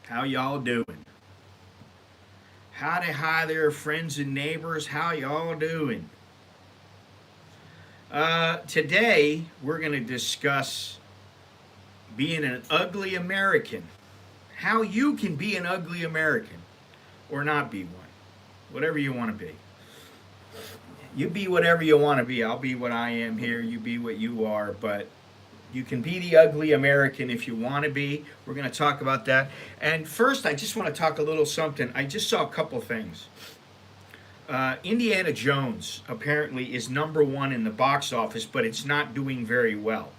How y'all doing? Howdy hi there, friends and neighbors. How y'all doing? Today we're going to discuss being an ugly American. How you can be an ugly American or not be one. Whatever you want to be. You be whatever you want to be. I'll be what I am here. You be what you are. But you can be the ugly American if you want to be. We're going to talk about that. And first, I just want to talk a little something. I just saw a couple things. Indiana Jones apparently is number one in the box office, but it's not doing very well.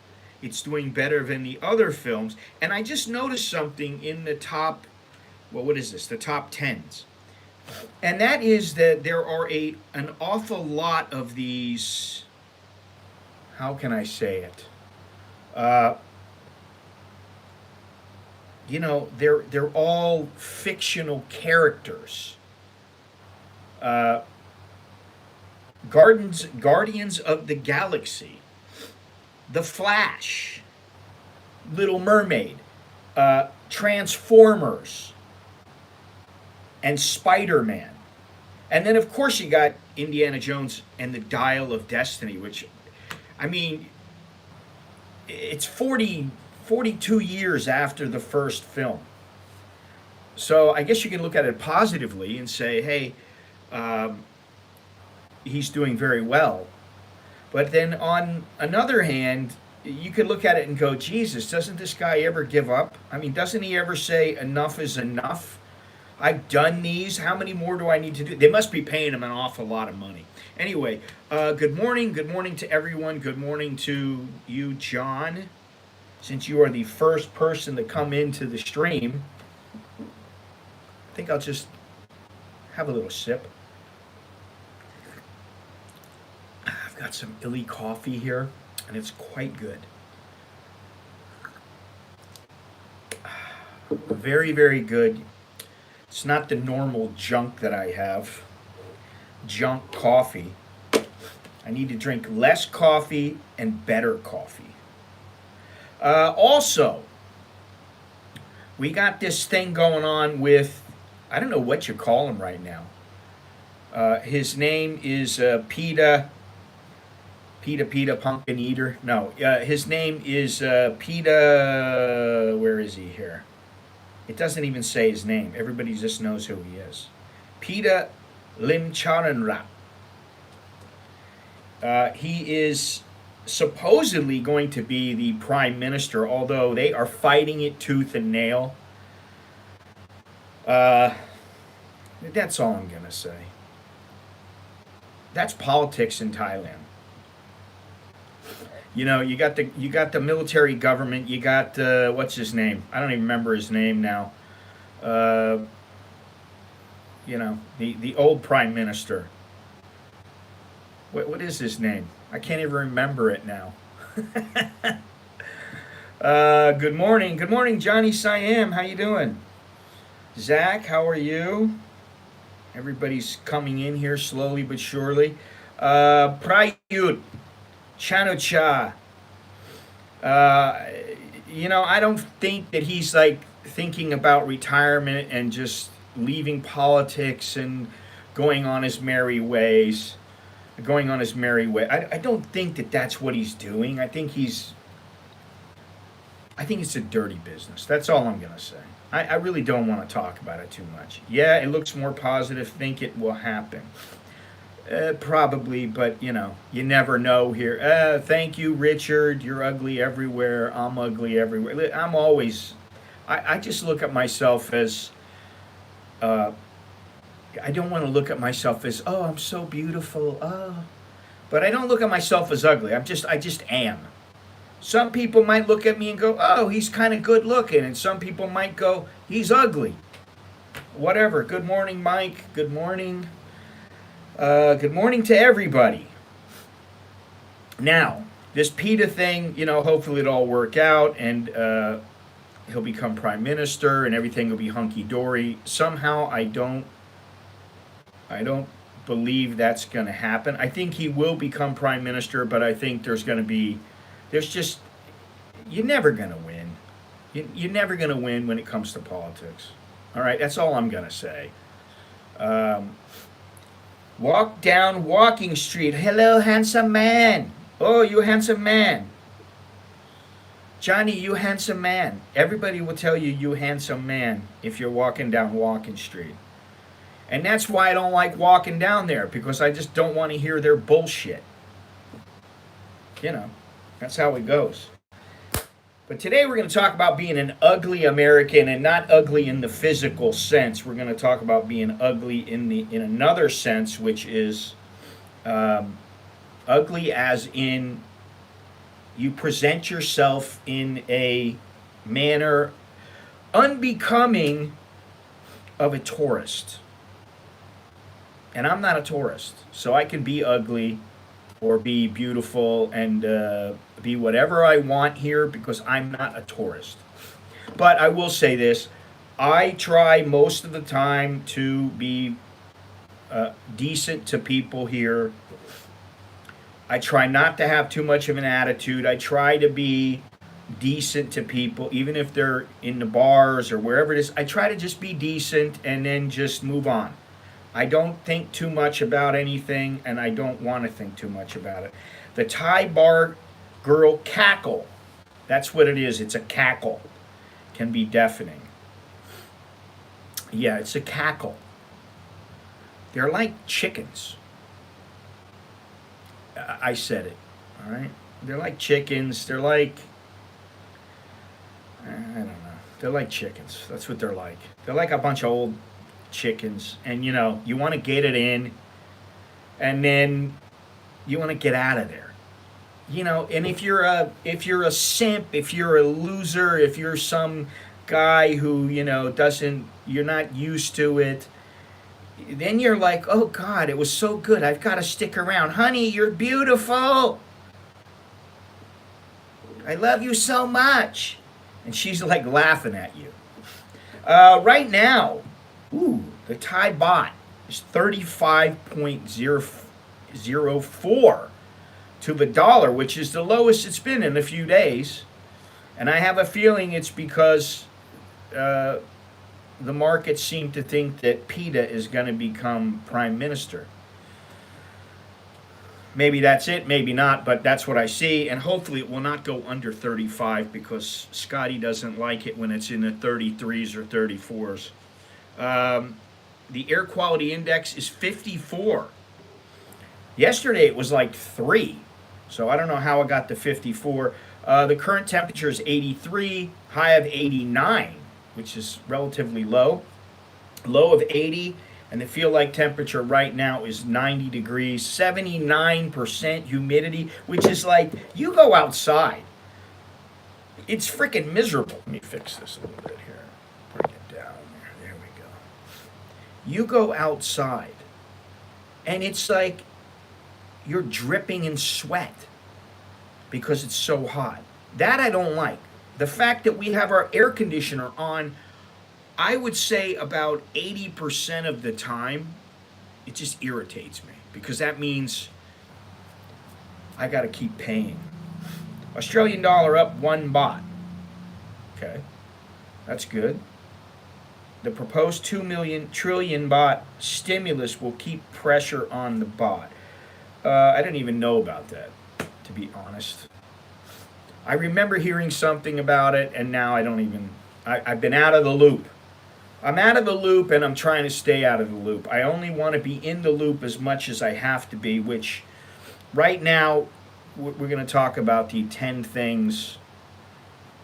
It's doing better than the other films. And I just noticed something in the top, well, what is this? The top tens. And that is that there are an awful lot of these, how can I say it? Uh, they're all fictional characters. Uh, Guardians of the Galaxy, The Flash, Little Mermaid, Transformers, and Spider-Man. And then, of course, you got Indiana Jones and the Dial of Destiny, which, I mean, it's 42 years after the first film. So I guess you can look at it positively and say, hey, um, he's doing very well. But then on another hand, you could look at it and go, Jesus, doesn't this guy ever give up? I mean, doesn't he ever say enough is enough? I've done these. How many more do I need to do? They must be paying him an awful lot of money. Anyway, good morning. Good morning to everyone. Good morning to you, John. Since you are the first person to come into the stream, I think I'll just have a little sip. I've got some illy coffee here, and it's quite good. Very, very good. It's not the normal junk that I have. Junk coffee. I need to drink less coffee and better coffee. Also, we got this thing going on with, I don't know what you call him right now. His name is Peta Pumpkin Eater. No, his name is Peta, where is he here? It doesn't even say his name. Everybody just knows who he is. Peta Limcharanrap. He is supposedly going to be the prime minister, although they are fighting it tooth and nail. That's all I'm going to say. That's politics in Thailand. You know, you got the military government. You got what's his name? I don't even remember his name now. The old prime minister. What is his name? I can't even remember it now. Good morning, Johnny Siam. How you doing? Zach, how are you? Everybody's coming in here slowly but surely. Prayut. Chanucha. I don't think that he's like thinking about retirement and just leaving politics and going on his merry ways. I don't think that that's what he's doing. I think it's a dirty business. That's all I'm going to say. I really don't want to talk about it too much. Yeah, it looks more positive. Think it will happen. Probably, but you never know here. Thank you, Richard. You're ugly everywhere. I'm ugly everywhere. I just look at myself as, I don't want to look at myself as, oh, I'm so beautiful. Oh, but I don't look at myself as ugly. I just am. Some people might look at me and go, oh, he's kind of good looking. And some people might go, he's ugly. Whatever. Good morning, Mike. Good morning. Good morning to everybody. Now, this PETA thing, hopefully it'll all work out and he'll become prime minister and everything will be hunky-dory. Somehow I don't believe that's going to happen. I think he will become prime minister, but I think you're never going to win. You're never going to win when it comes to politics. All right, that's all I'm going to say. Um, Walk down walking street. Hello, handsome man. Oh, you handsome man. Johnny, you handsome man. Everybody will tell you, you handsome man, if you're walking down walking street. And that's why I don't like walking down there, because I just don't want to hear their bullshit. You know, that's how it goes. But today we're going to talk about being an ugly American, and not ugly in the physical sense. We're going to talk about being ugly in another sense, which is ugly as in you present yourself in a manner unbecoming of a tourist. And I'm not a tourist, so I can be ugly or be beautiful and be whatever I want here because I'm not a tourist. But I will say this, I try most of the time to be decent to people here. I try not to have too much of an attitude. I try to be decent to people, even if they're in the bars or wherever it is. I try to just be decent and then just move on. I don't think too much about anything, and I don't want to think too much about it. The Thai bar girl cackle. That's what it is. It's a cackle. Can be deafening. Yeah, it's a cackle. They're like chickens. I said it. All right? They're like chickens. They're like, I don't know. They're like chickens. That's what they're like. They're like a bunch of old chickens, and you know, you want to get it in, and then you want to get out of there. You know, and if you're a simp, if you're a loser, if you're some guy who, you know, doesn't, you're not used to it, then you're like, oh God, it was so good, I've got to stick around. Honey, you're beautiful. I love you so much. And she's like laughing at you. Right now, ooh, the Thai baht is 35.004 to the dollar, which is the lowest it's been in a few days. And I have a feeling it's because the markets seem to think that PETA is going to become prime minister. Maybe that's it, maybe not, but that's what I see. And hopefully it will not go under 35, because Scotty doesn't like it when it's in the 33s or 34s. The air quality index is 54. Yesterday it was like 3. So I don't know how it got to 54. The current temperature is 83, high of 89, which is relatively low. Low of 80, and the feel like temperature right now is 90 degrees, 79% humidity, which is like, you go outside, it's freaking miserable. Let me fix this a little bit here. Bring it down there. There we go. You go outside, and it's like you're dripping in sweat because it's so hot. That I don't like. The fact that we have our air conditioner on, I would say about 80% of the time, it just irritates me, because that means I got to keep paying. Australian dollar up 1 baht. Okay, that's good. The proposed 2 trillion baht stimulus will keep pressure on the baht. I didn't even know about that, to be honest. I remember hearing something about it, and now I don't even, I've been out of the loop. I'm out of the loop, and I'm trying to stay out of the loop. I only want to be in the loop as much as I have to be, which right now we're going to talk about the 10 things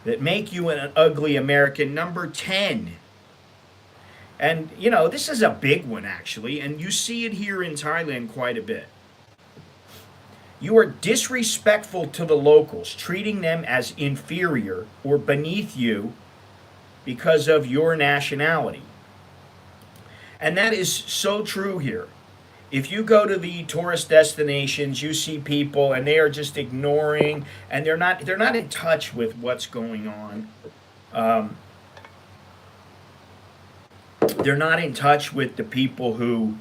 that make you an ugly American. Number 10. And, you know, this is a big one, actually, and you see it here in Thailand quite a bit. You are disrespectful to the locals, treating them as inferior or beneath you because of your nationality. And that is so true here. If you go to the tourist destinations, you see people and they are just ignoring, and they're not in touch with what's going on. They're not in touch with the people who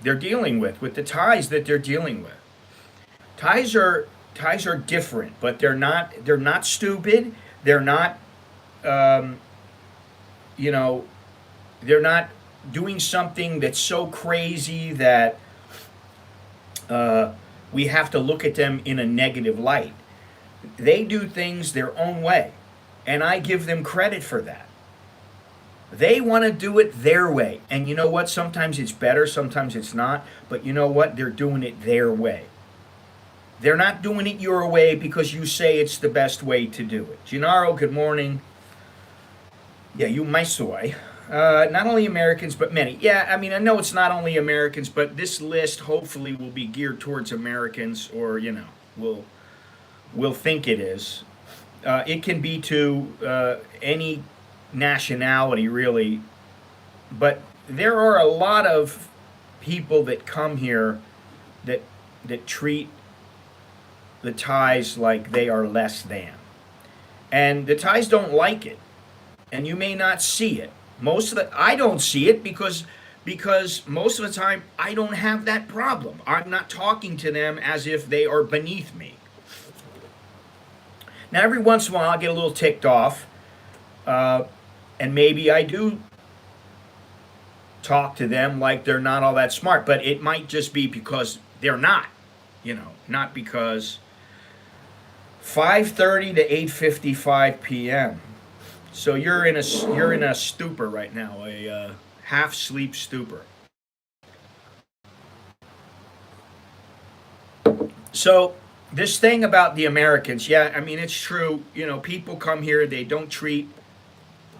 they're dealing with the Thais that they're dealing with. Thais are different, but they're not stupid. They're not um, you know, they're not doing something that's so crazy that uh, we have to look at them in a negative light. They do things their own way, and I give them credit for that. They want to do it their way. And you know what? Sometimes it's better, sometimes it's not. But you know what? They're doing it their way. They're not doing it your way because you say it's the best way to do it. Gennaro, good morning. Yeah, you my soy. Not only Americans, but many. Yeah, I mean, I know it's not only Americans, but this list hopefully will be geared towards Americans, or will think it is. It can be to any nationality, really. But there are a lot of people that come here that treat the Thais like they are less than, and the Thais don't like it, and you may not see it. I don't see it because most of the time I don't have that problem. I'm not talking to them as if they are beneath me. Now, every once in a while, I'll get a little ticked off, and maybe I do talk to them like they're not all that smart, but it might just be because they're not, not because 5:30 to 8:55 p.m. So you're in a stupor right now, a half sleep stupor. So this thing about the Americans, yeah, I mean it's true. People come here, they don't treat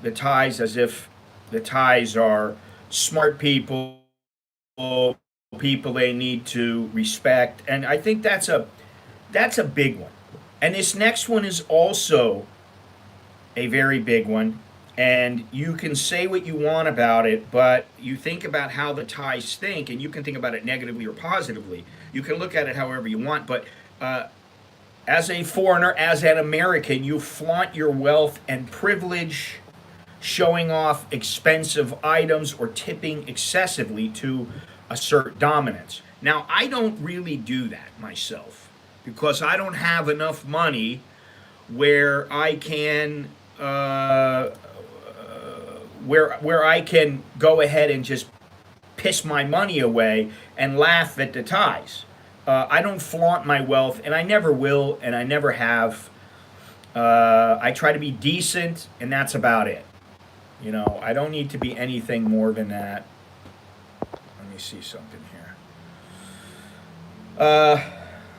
the Thais as if the Thais are smart people, people they need to respect, and I think that's a big one. And this next one is also a very big one. And you can say what you want about it, but you think about how the Thais think, and you can think about it negatively or positively. You can look at it however you want, but as a foreigner, as an American, you flaunt your wealth and privilege, showing off expensive items or tipping excessively to assert dominance. Now, I don't really do that myself because I don't have enough money where I can where I can go ahead and just piss my money away and laugh at the Thais. I don't flaunt my wealth, and I never will, and I never have. I try to be decent, and that's about it. I don't need to be anything more than that. Let me see something here.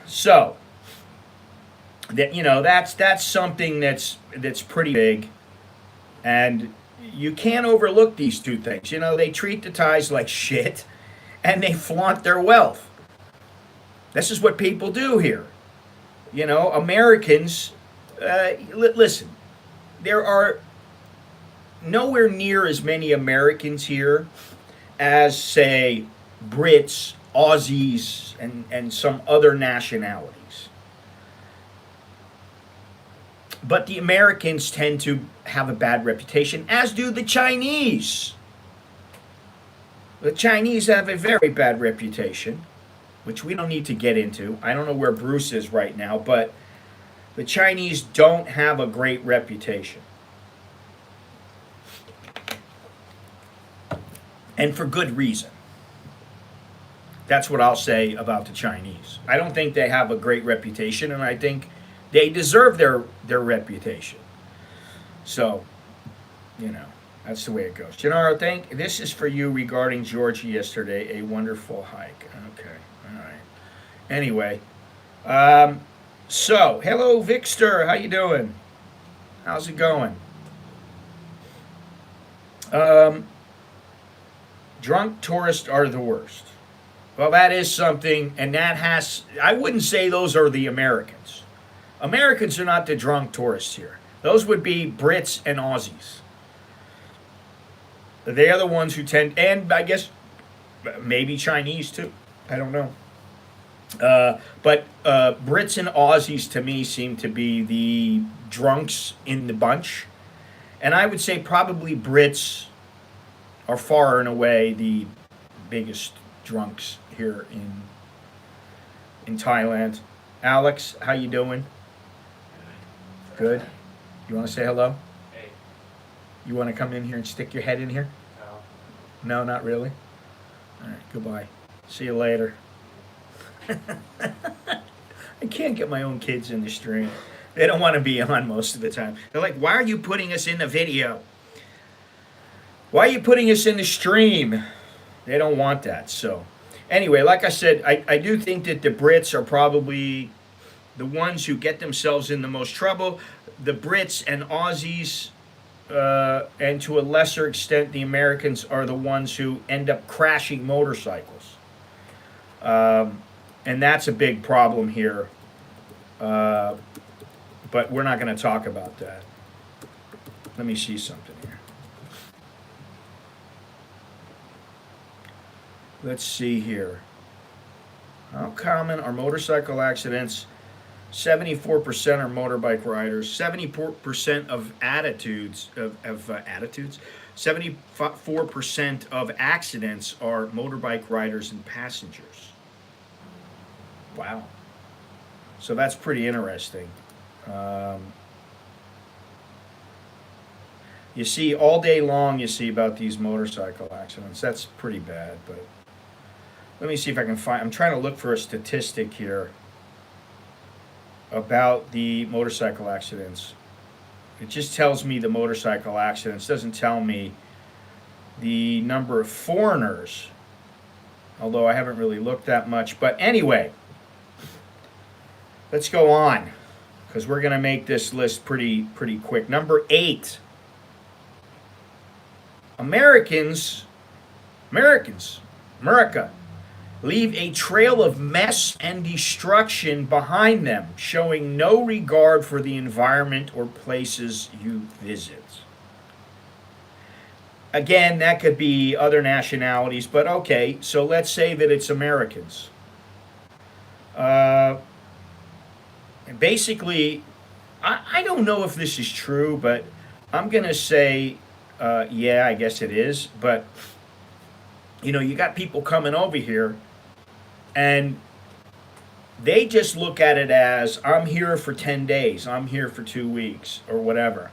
So that's something that's pretty big, and you can't overlook these two things. They treat the Thais like shit, and they flaunt their wealth. This is what people do here. Americans. Listen, there are nowhere near as many Americans here as, say, Brits, Aussies, and some other nationalities. But the Americans tend to have a bad reputation, as do the Chinese. The Chinese have a very bad reputation, which we don't need to get into. I don't know where Bruce is right now, but the Chinese don't have a great reputation. And for good reason. That's what I'll say about the Chinese. I don't think they have a great reputation, and I think they deserve their reputation. So, that's the way it goes. Gennaro, this is for you regarding Georgia yesterday. A wonderful hike. Okay, all right. Anyway, so hello, Victor. How you doing? How's it going? Drunk tourists are the worst. Well, that is something, and I wouldn't say those are the Americans. Americans are not the drunk tourists here. Those would be Brits and Aussies. They are the ones who tend, and I guess maybe Chinese too. I don't know. But Brits and Aussies to me seem to be the drunks in the bunch. And I would say probably Brits are far and away the biggest drunks here in Thailand. Alex, how you doing? Good. You want to say hello? Hey. You want to come in here and stick your head in here? No, not really? All right, goodbye. See you later. I can't get my own kids in the stream. They don't want to be on most of the time. They're like, why are you putting us in the video? Why are you putting us in the stream? They don't want that. So anyway, like I said, I do think that the Brits are probably the ones who get themselves in the most trouble. The Brits and Aussies, and to a lesser extent the Americans, are the ones who end up crashing motorcycles. And that's a big problem here. But we're not going to talk about that. Let me see something here. Let's see here. How common are motorcycle accidents? 74% are motorbike riders. 74% of attitudes of attitudes. 74% of accidents are motorbike riders and passengers. Wow. So that's pretty interesting. You see all day long, you see about these motorcycle accidents. That's pretty bad, but let me see if I can find, I'm trying to look for a statistic here about the motorcycle accidents. It just tells me the motorcycle accidents, doesn't tell me the number of foreigners, although I haven't really looked that much. But anyway, let's go on, because we're going to make this list pretty quick. Number 8. America, leave a trail of mess and destruction behind them, showing no regard for the environment or places you visit. Again, that could be other nationalities, but okay, so let's say that it's Americans. And basically, I don't know if this is true, but I'm going to say, yeah, I guess it is. But, you know, you got people coming over here, and they just look at it as, I'm here for 10 days, I'm here for 2 weeks, or whatever.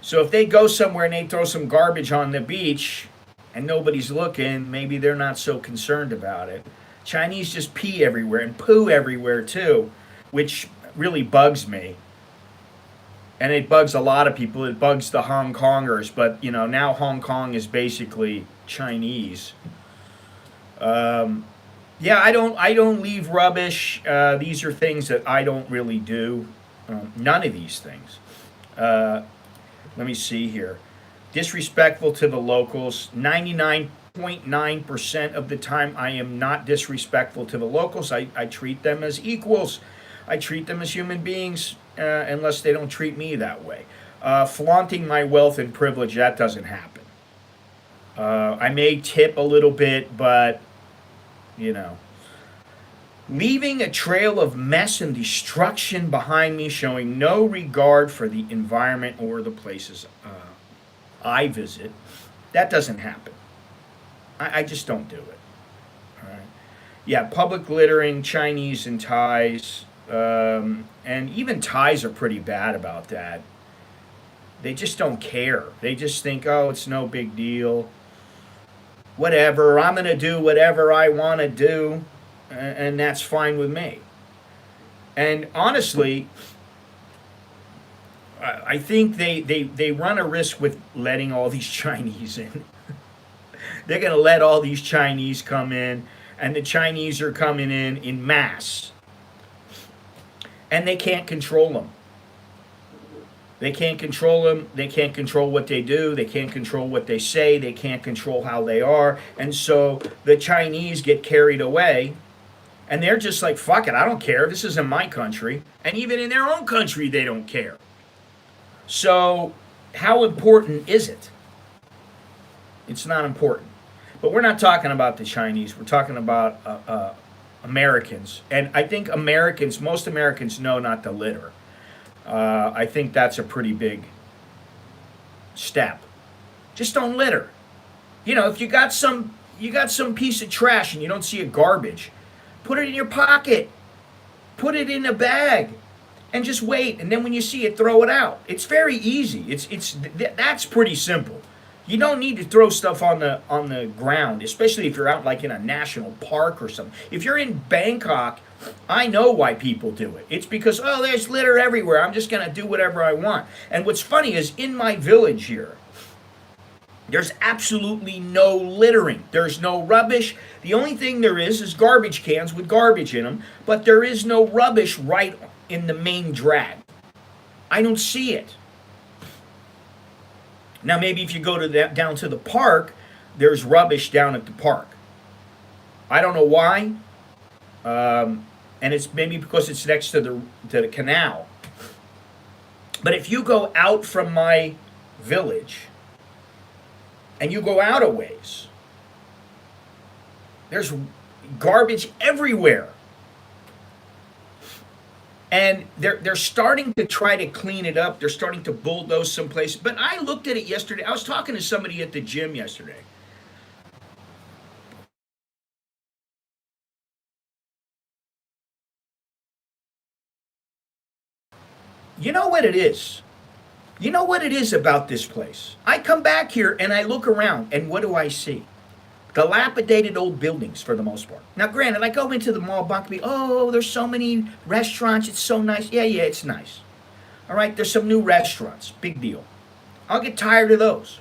So if they go somewhere and they throw some garbage on the beach, and nobody's looking, maybe they're not so concerned about it. Chinese just pee everywhere, and poo everywhere too, which really bugs me. And it bugs a lot of people. It bugs the Hong Kongers, but you know, now Hong Kong is basically Chinese. Yeah, I don't leave rubbish. These are things that I don't really do. None of these things. Let me see here. Disrespectful to the locals. 99.9% of the time I am not disrespectful to the locals. I treat them as equals. I treat them as human beings, unless they don't treat me that way. Flaunting my wealth and privilege, that doesn't happen. I may tip a little bit, but, you know. Leaving a trail of mess and destruction behind me, showing no regard for the environment or the places I visit, that doesn't happen. I just don't do it. All right. Yeah, public littering, Chinese and Thais, and even Thais are pretty bad about that. They just don't care. They just think, oh, it's no big deal. Whatever, I'm going to do whatever I want to do, and that's fine with me. And honestly, I think they run a risk with letting all these Chinese in. They're going to let all these Chinese come in, and the Chinese are coming in mass. And they can't control them. They can't control them. They can't control what they do. They can't control what they say. They can't control how they are. And so the Chinese get carried away, and they're just like, fuck it, I don't care. This isn't my country. And even in their own country, they don't care. So how important is it? It's not important. But we're not talking about the Chinese. We're talking about Americans. And I think most Americans know not to litter. I think that's a pretty big step. Just don't litter. You know, if you got some piece of trash and you don't see a garbage, put it in your pocket. Put it in a bag. and just wait. And then when you see it, throw it out. It's very easy. That's pretty simple. You don't need to throw stuff on the ground, especially if you're out like in a national park or something. If you're in Bangkok, I know why people do it. It's because, oh, there's litter everywhere. I'm just going to do whatever I want. And what's funny is in my village here, there's absolutely no littering. There's no rubbish. The only thing there is garbage cans with garbage in them, but there is no rubbish right in the main drag. I don't see it. Now, maybe if you go to down to the park, there's rubbish down at the park. I don't know why, and it's maybe because it's next to the canal. But if you go out from my village and you go out a ways, there's garbage everywhere. And they're starting to try to clean it up. They're starting to bulldoze some places. But I looked at it yesterday. I was talking to somebody at the gym yesterday. You know what it is? You know what it is about this place? I come back here and I look around, and what do I see? Dilapidated old buildings for the most part. Now, granted, I go into the mall, Buckby. Oh, there's so many restaurants. It's so nice. Yeah, it's nice. All right, there's some new restaurants. Big deal. I'll get tired of those.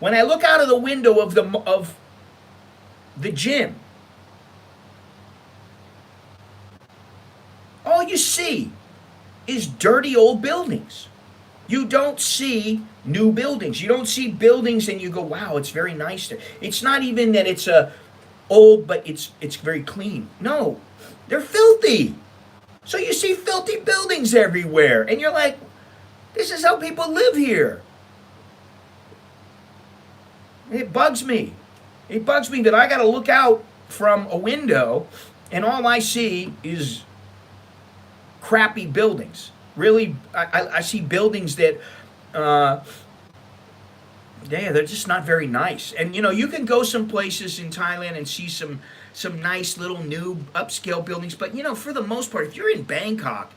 When I look out of the window of the gym, all you see is dirty old buildings. You don't see new buildings. You don't see buildings and you go, wow, it's very nice there. It's not even that it's old, but it's very clean. No, they're filthy. So you see filthy buildings everywhere. And you're like, this is how people live here. It bugs me. It bugs me that I got to look out from a window and all I see is crappy buildings. Really, I see buildings that, they're just not very nice. And you can go some places in Thailand and see some nice little new upscale buildings. But for the most part, if you're in Bangkok,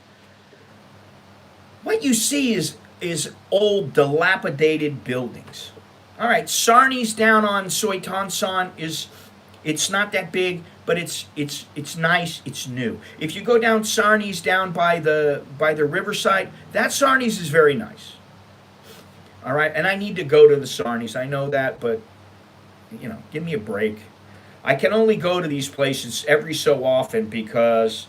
what you see is old, dilapidated buildings. All right, Sarni's down on Soi Tan Son it's not that big, but it's nice, it's new. If you go down Sarni's down by the riverside, that Sarni's is very nice. All right, and I need to go to the Sarni's. I know that, but give me a break. I can only go to these places every so often because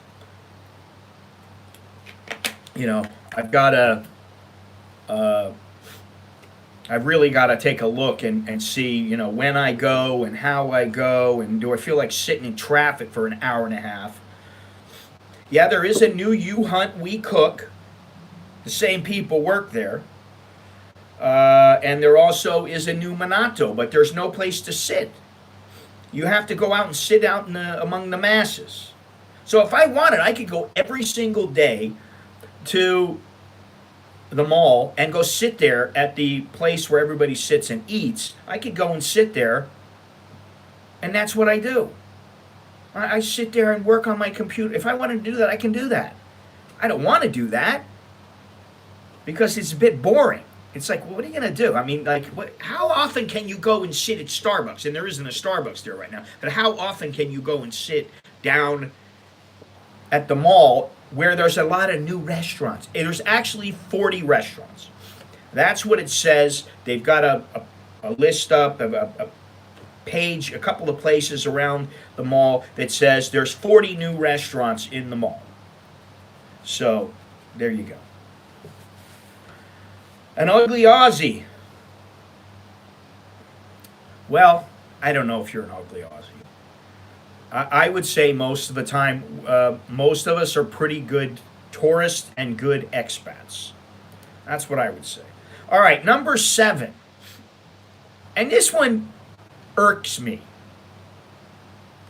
I've got I've really got to take a look and see, when I go and how I go, and do I feel like sitting in traffic for an hour and a half. Yeah, there is a new You Hunt, We Cook. The same people work there. And there also is a new Minato, but there's no place to sit. You have to go out and sit out among the masses. So if I wanted, I could go every single day to the mall and go sit there at the place where everybody sits and eats. I could go and sit there, and that's what I do. I sit there and work on my computer. If I wanted to do that, I can do that. I don't want to do that because it's a bit boring. It's like, well, what are you going to do? I mean, like, how often can you go and sit at Starbucks? And there isn't a Starbucks there right now. But how often can you go and sit down at the mall where there's a lot of new restaurants? And there's actually 40 restaurants. That's what it says. They've got a list up, a page, a couple of places around the mall that says there's 40 new restaurants in the mall. So, there you go. An ugly Aussie. Well, I don't know if you're an ugly Aussie. I would say most of the time, most of us are pretty good tourists and good expats. That's what I would say. All right, number 7. And this one irks me.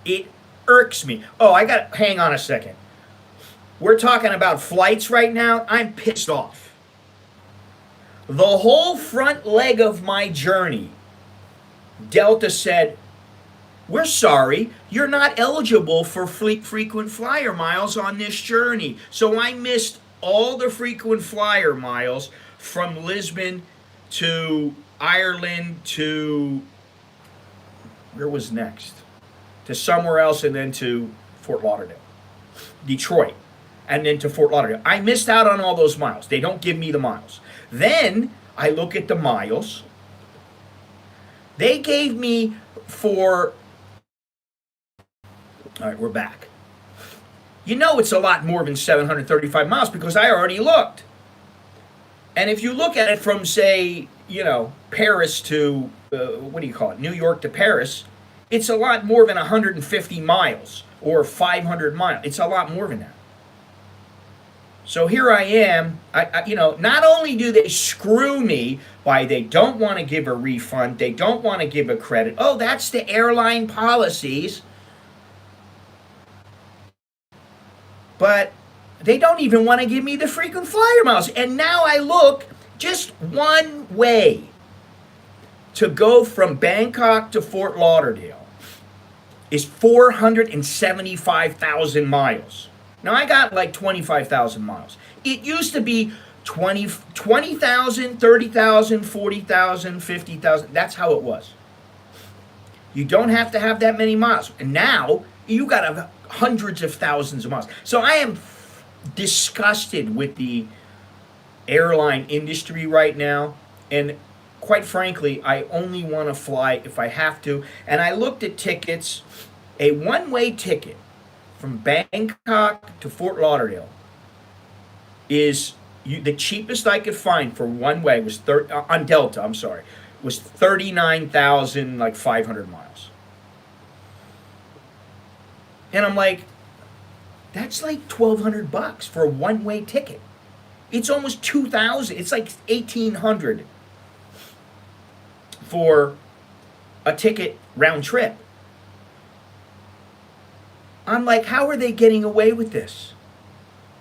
It irks me. Oh, hang on a second. We're talking about flights right now. I'm pissed off. The whole front leg of my journey, Delta said, we're sorry, you're not eligible for frequent flyer miles on this journey. So I missed all the frequent flyer miles from Lisbon to Ireland to, where was next? To somewhere else, and then to Fort Lauderdale, Detroit, and then to Fort Lauderdale. I missed out on all those miles. They don't give me the miles. Then I look at the miles. They gave me for, all right, we're back. You know it's a lot more than 735 miles because I already looked. And if you look at it from, say, Paris to, what do you call it, New York to Paris, it's a lot more than 150 miles or 500 miles. It's a lot more than that. So here I am, not only do they screw me by they don't want to give a refund, they don't want to give a credit. Oh, that's the airline policies. But they don't even want to give me the frequent flyer miles. And now I look, just one way to go from Bangkok to Fort Lauderdale is 475,000 miles. Now I got like 25,000 miles. It used to be 20,000, 30,000, 40,000, 50,000. That's how it was. You don't have to have that many miles. And now you got to have hundreds of thousands of miles. So I am disgusted with the airline industry right now. And quite frankly, I only want to fly if I have to. And I looked at tickets. A one-way ticket from Bangkok to Fort Lauderdale is the cheapest I could find for one way was on Delta. I'm sorry, was 39,500 miles. And I'm like, that's like $1,200 for a one-way ticket. It's almost 2,000. It's like 1,800 for a ticket round trip. I'm like, how are they getting away with this?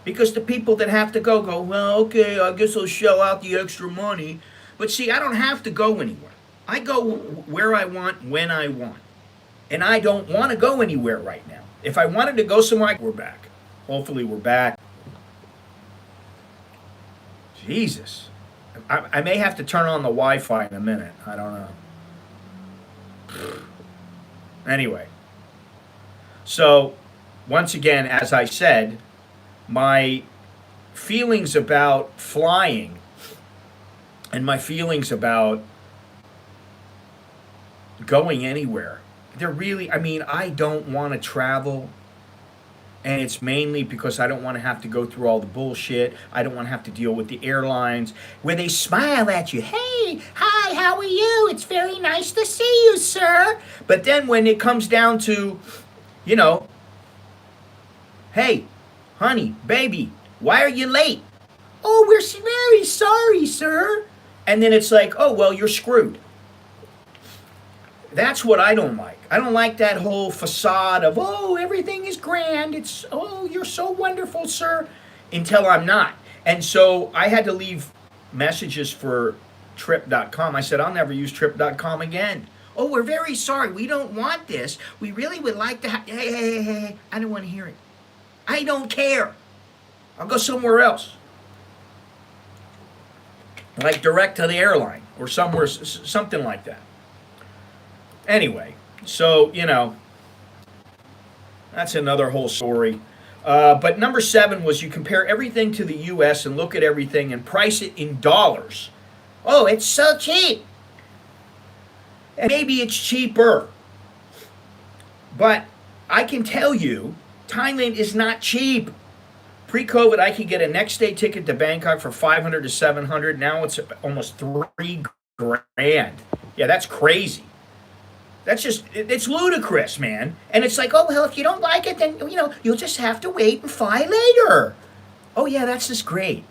Because the people that have to go, well, okay, I guess I'll shell out the extra money. But see, I don't have to go anywhere. I go where I want, when I want. And I don't want to go anywhere right now. If I wanted to go somewhere, we're back. Hopefully we're back. Jesus. I may have to turn on the Wi-Fi in a minute. I don't know. Anyway. So, once again, as I said, my feelings about flying and my feelings about going anywhere, they're really, I don't want to travel. And it's mainly because I don't want to have to go through all the bullshit. I don't want to have to deal with the airlines where they smile at you. Hey, hi, how are you? It's very nice to see you, sir. But then when it comes down to, hey, honey, baby, why are you late? Oh, we're very sorry, sir. And then it's like, oh, well, you're screwed. That's what I don't like. I don't like that whole facade of, oh, everything is grand. It's, oh, you're so wonderful, sir, until I'm not. And so I had to leave messages for trip.com. I said, I'll never use trip.com again. Oh, we're very sorry. We don't want this. We really would like to have, hey. I don't want to hear it. I don't care. I'll go somewhere else. Like direct to the airline or somewhere, something like that. Anyway, so, that's another whole story. But number 7 was you compare everything to the U.S. and look at everything and price it in dollars. Oh, it's so cheap. And maybe it's cheaper. But I can tell you, Thailand is not cheap. Pre-COVID, I could get a next day ticket to Bangkok for $500 to $700. Now it's almost $3,000. Yeah, that's crazy. That's just, it's ludicrous, man. And it's like, oh, well, if you don't like it, then, you'll just have to wait and fly later. Oh, yeah, that's just great.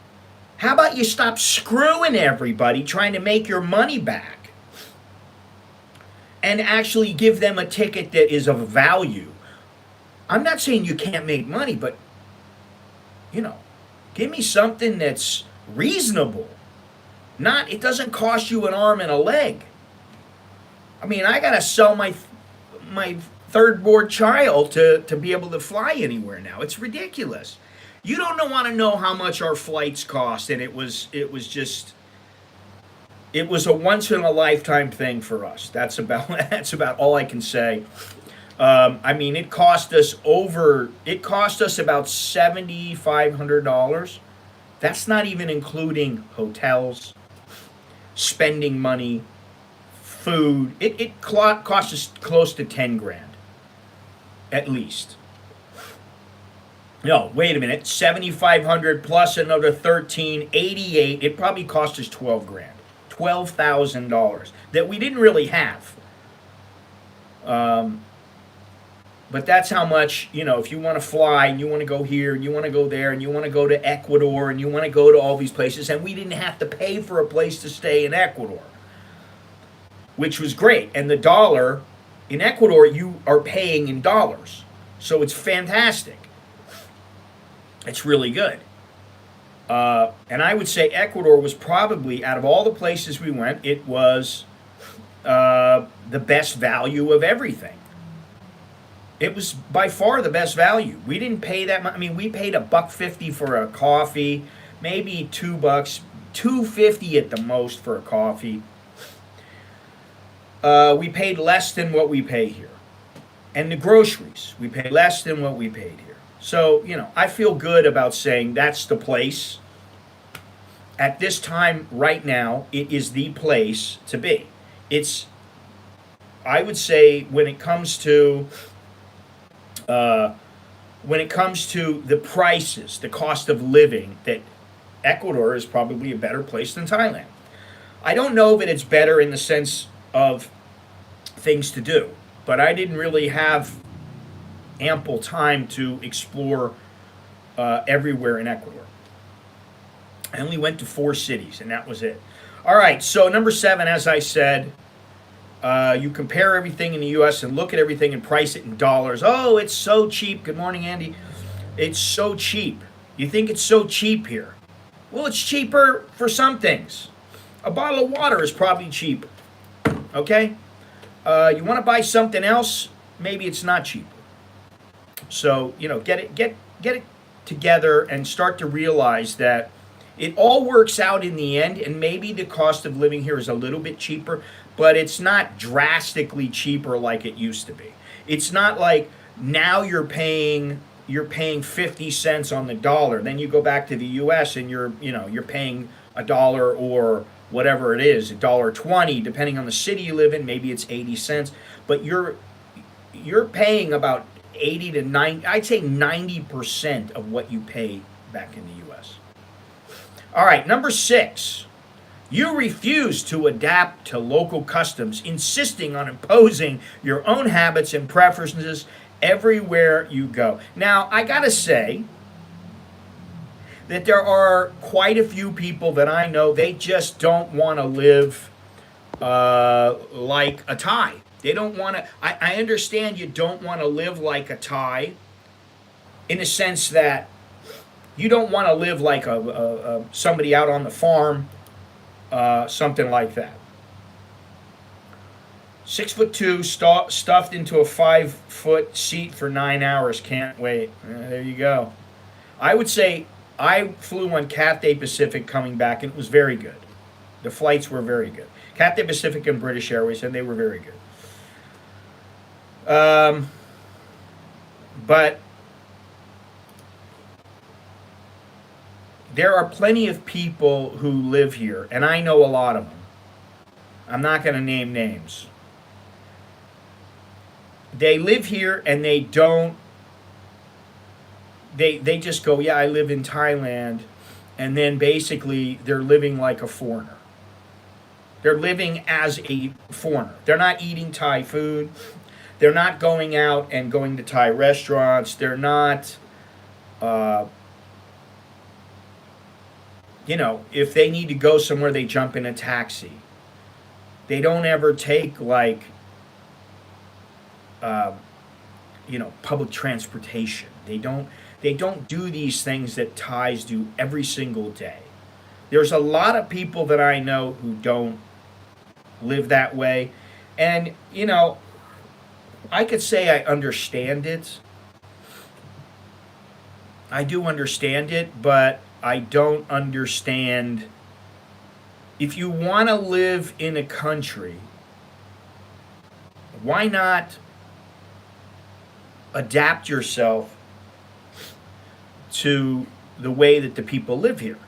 How about you stop screwing everybody trying to make your money back and actually give them a ticket that is of value? I'm not saying you can't make money, but, give me something that's reasonable. It doesn't cost you an arm and a leg. I got to sell my third board child to be able to fly anywhere now. It's ridiculous. You don't want to know how much our flights cost, and it was a once in a lifetime thing for us. That's about that's about all I can say. I mean, it cost us about $7,500. That's not even including hotels, spending money, food. It cost us close to 10 grand at least. No, wait a minute. 7,500 plus another 1388. It probably cost us 12 grand. $12,000 that we didn't really have. But that's how much, if you want to fly and you want to go here and you want to go there and you want to go to Ecuador and you want to go to all these places, and we didn't have to pay for a place to stay in Ecuador, which was great. And the dollar in Ecuador, you are paying in dollars. So it's fantastic. It's really good. And I would say Ecuador was probably, out of all the places we went, it was the best value of everything. It was by far the best value. We didn't pay that much. I mean, we paid $1.50 for a coffee, maybe $2, $2.50 at the most for a coffee. We paid less than what we pay here. And the groceries, we paid less than what we paid here. So, I feel good about saying that's the place. At this time, right now, it is the place to be. I would say, when it comes to the prices, the cost of living, that Ecuador is probably a better place than Thailand. I don't know that it's better in the sense of things to do, but I didn't really have ample time to explore everywhere in Ecuador. I only went to 4 cities, and that was it. All right, so number 7, as I said, you compare everything in the U.S. and look at everything and price it in dollars. Oh, it's so cheap. Good morning, Andy. It's so cheap. You think it's so cheap here? Well, it's cheaper for some things. A bottle of water is probably cheap. Okay? You want to buy something else? Maybe it's not cheap. So, get it together and start to realize that it all works out in the end, and maybe the cost of living here is a little bit cheaper, but it's not drastically cheaper like it used to be. It's not like now you're paying 50 cents on the dollar. Then you go back to the US and you're paying $1 or whatever it is, $1.20, depending on the city you live in, maybe it's 80 cents, but you're paying about 80 to 90, I'd say 90% of what you pay back in the US. All right, number 6. You refuse to adapt to local customs, insisting on imposing your own habits and preferences everywhere you go. Now, I gotta say that there are quite a few people that I know, they just don't want to live like a Thai. They don't want to. I understand you don't want to live like a Thai, in the sense that you don't want to live like somebody out on the farm, something like that. 6'2", stuffed into a 5-foot seat for 9 hours. Can't wait. There you go. I would say I flew on Cathay Pacific coming back, and it was very good. The flights were very good. Cathay Pacific and British Airways, and they were very good. But there are plenty of people who live here, and I know a lot of them. I'm not going to name names. They live here and they don't, they just go, yeah, I live in Thailand, and then basically they're living like a foreigner. They're living as a foreigner. They're not eating Thai food. They're not going out and going to Thai restaurants. They're not, if they need to go somewhere, they jump in a taxi. They don't ever take public transportation. They don't do these things that Thais do every single day. There's a lot of people that I know who don't live that way. And, I could say I understand it. I do understand it, but I don't understand. If you want to live in a country, why not adapt yourself to the way that the people live here?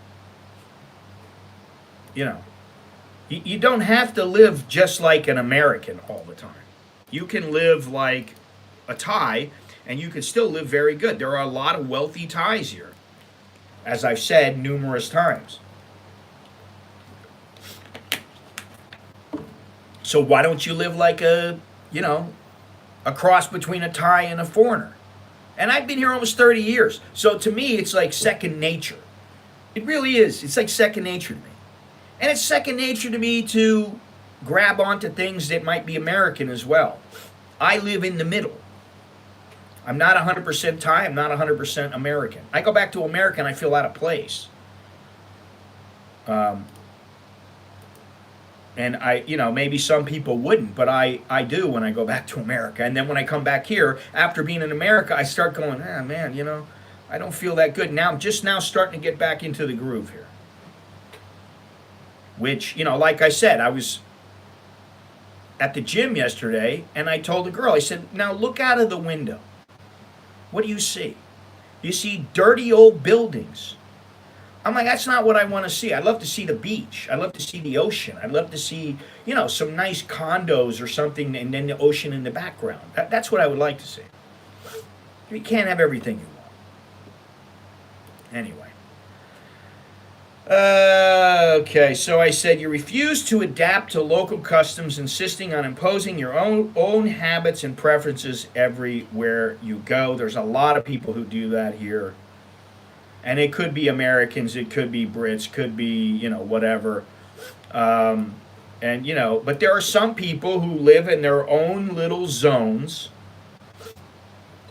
You know, you don't have to live just like an American all the time. You can live like a Thai, and you can still live very good. There are a lot of wealthy Thais here, as I've said numerous times. So why don't you live like a cross between a Thai and a foreigner? And I've been here almost 30 years. So to me, it's like second nature. It really is. It's like second nature to me. And it's second nature to me to grab onto things that might be American as well. I live in the middle. I'm not 100% Thai. I'm not 100% American. I go back to American, I feel out of place. And maybe some people wouldn't, but I do when I go back to America. And then when I come back here, after being in America, I start going, man, I don't feel that good. Now I'm just now starting to get back into the groove here. Which, like I said, I was at the gym yesterday, and I told the girl, I said, now look out of the window. What do you see? You see dirty old buildings. I'm like, that's not what I want to see. I'd love to see the beach. I'd love to see the ocean. I'd love to see, some nice condos or something, and then the ocean in the background. That's what I would like to see. You can't have everything you want. Anyway. Okay, so I said you refuse to adapt to local customs, insisting on imposing your own habits and preferences everywhere you go. There's a lot of people who do that here. And it could be Americans, it could be Brits, could be, whatever. But there are some people who live in their own little zones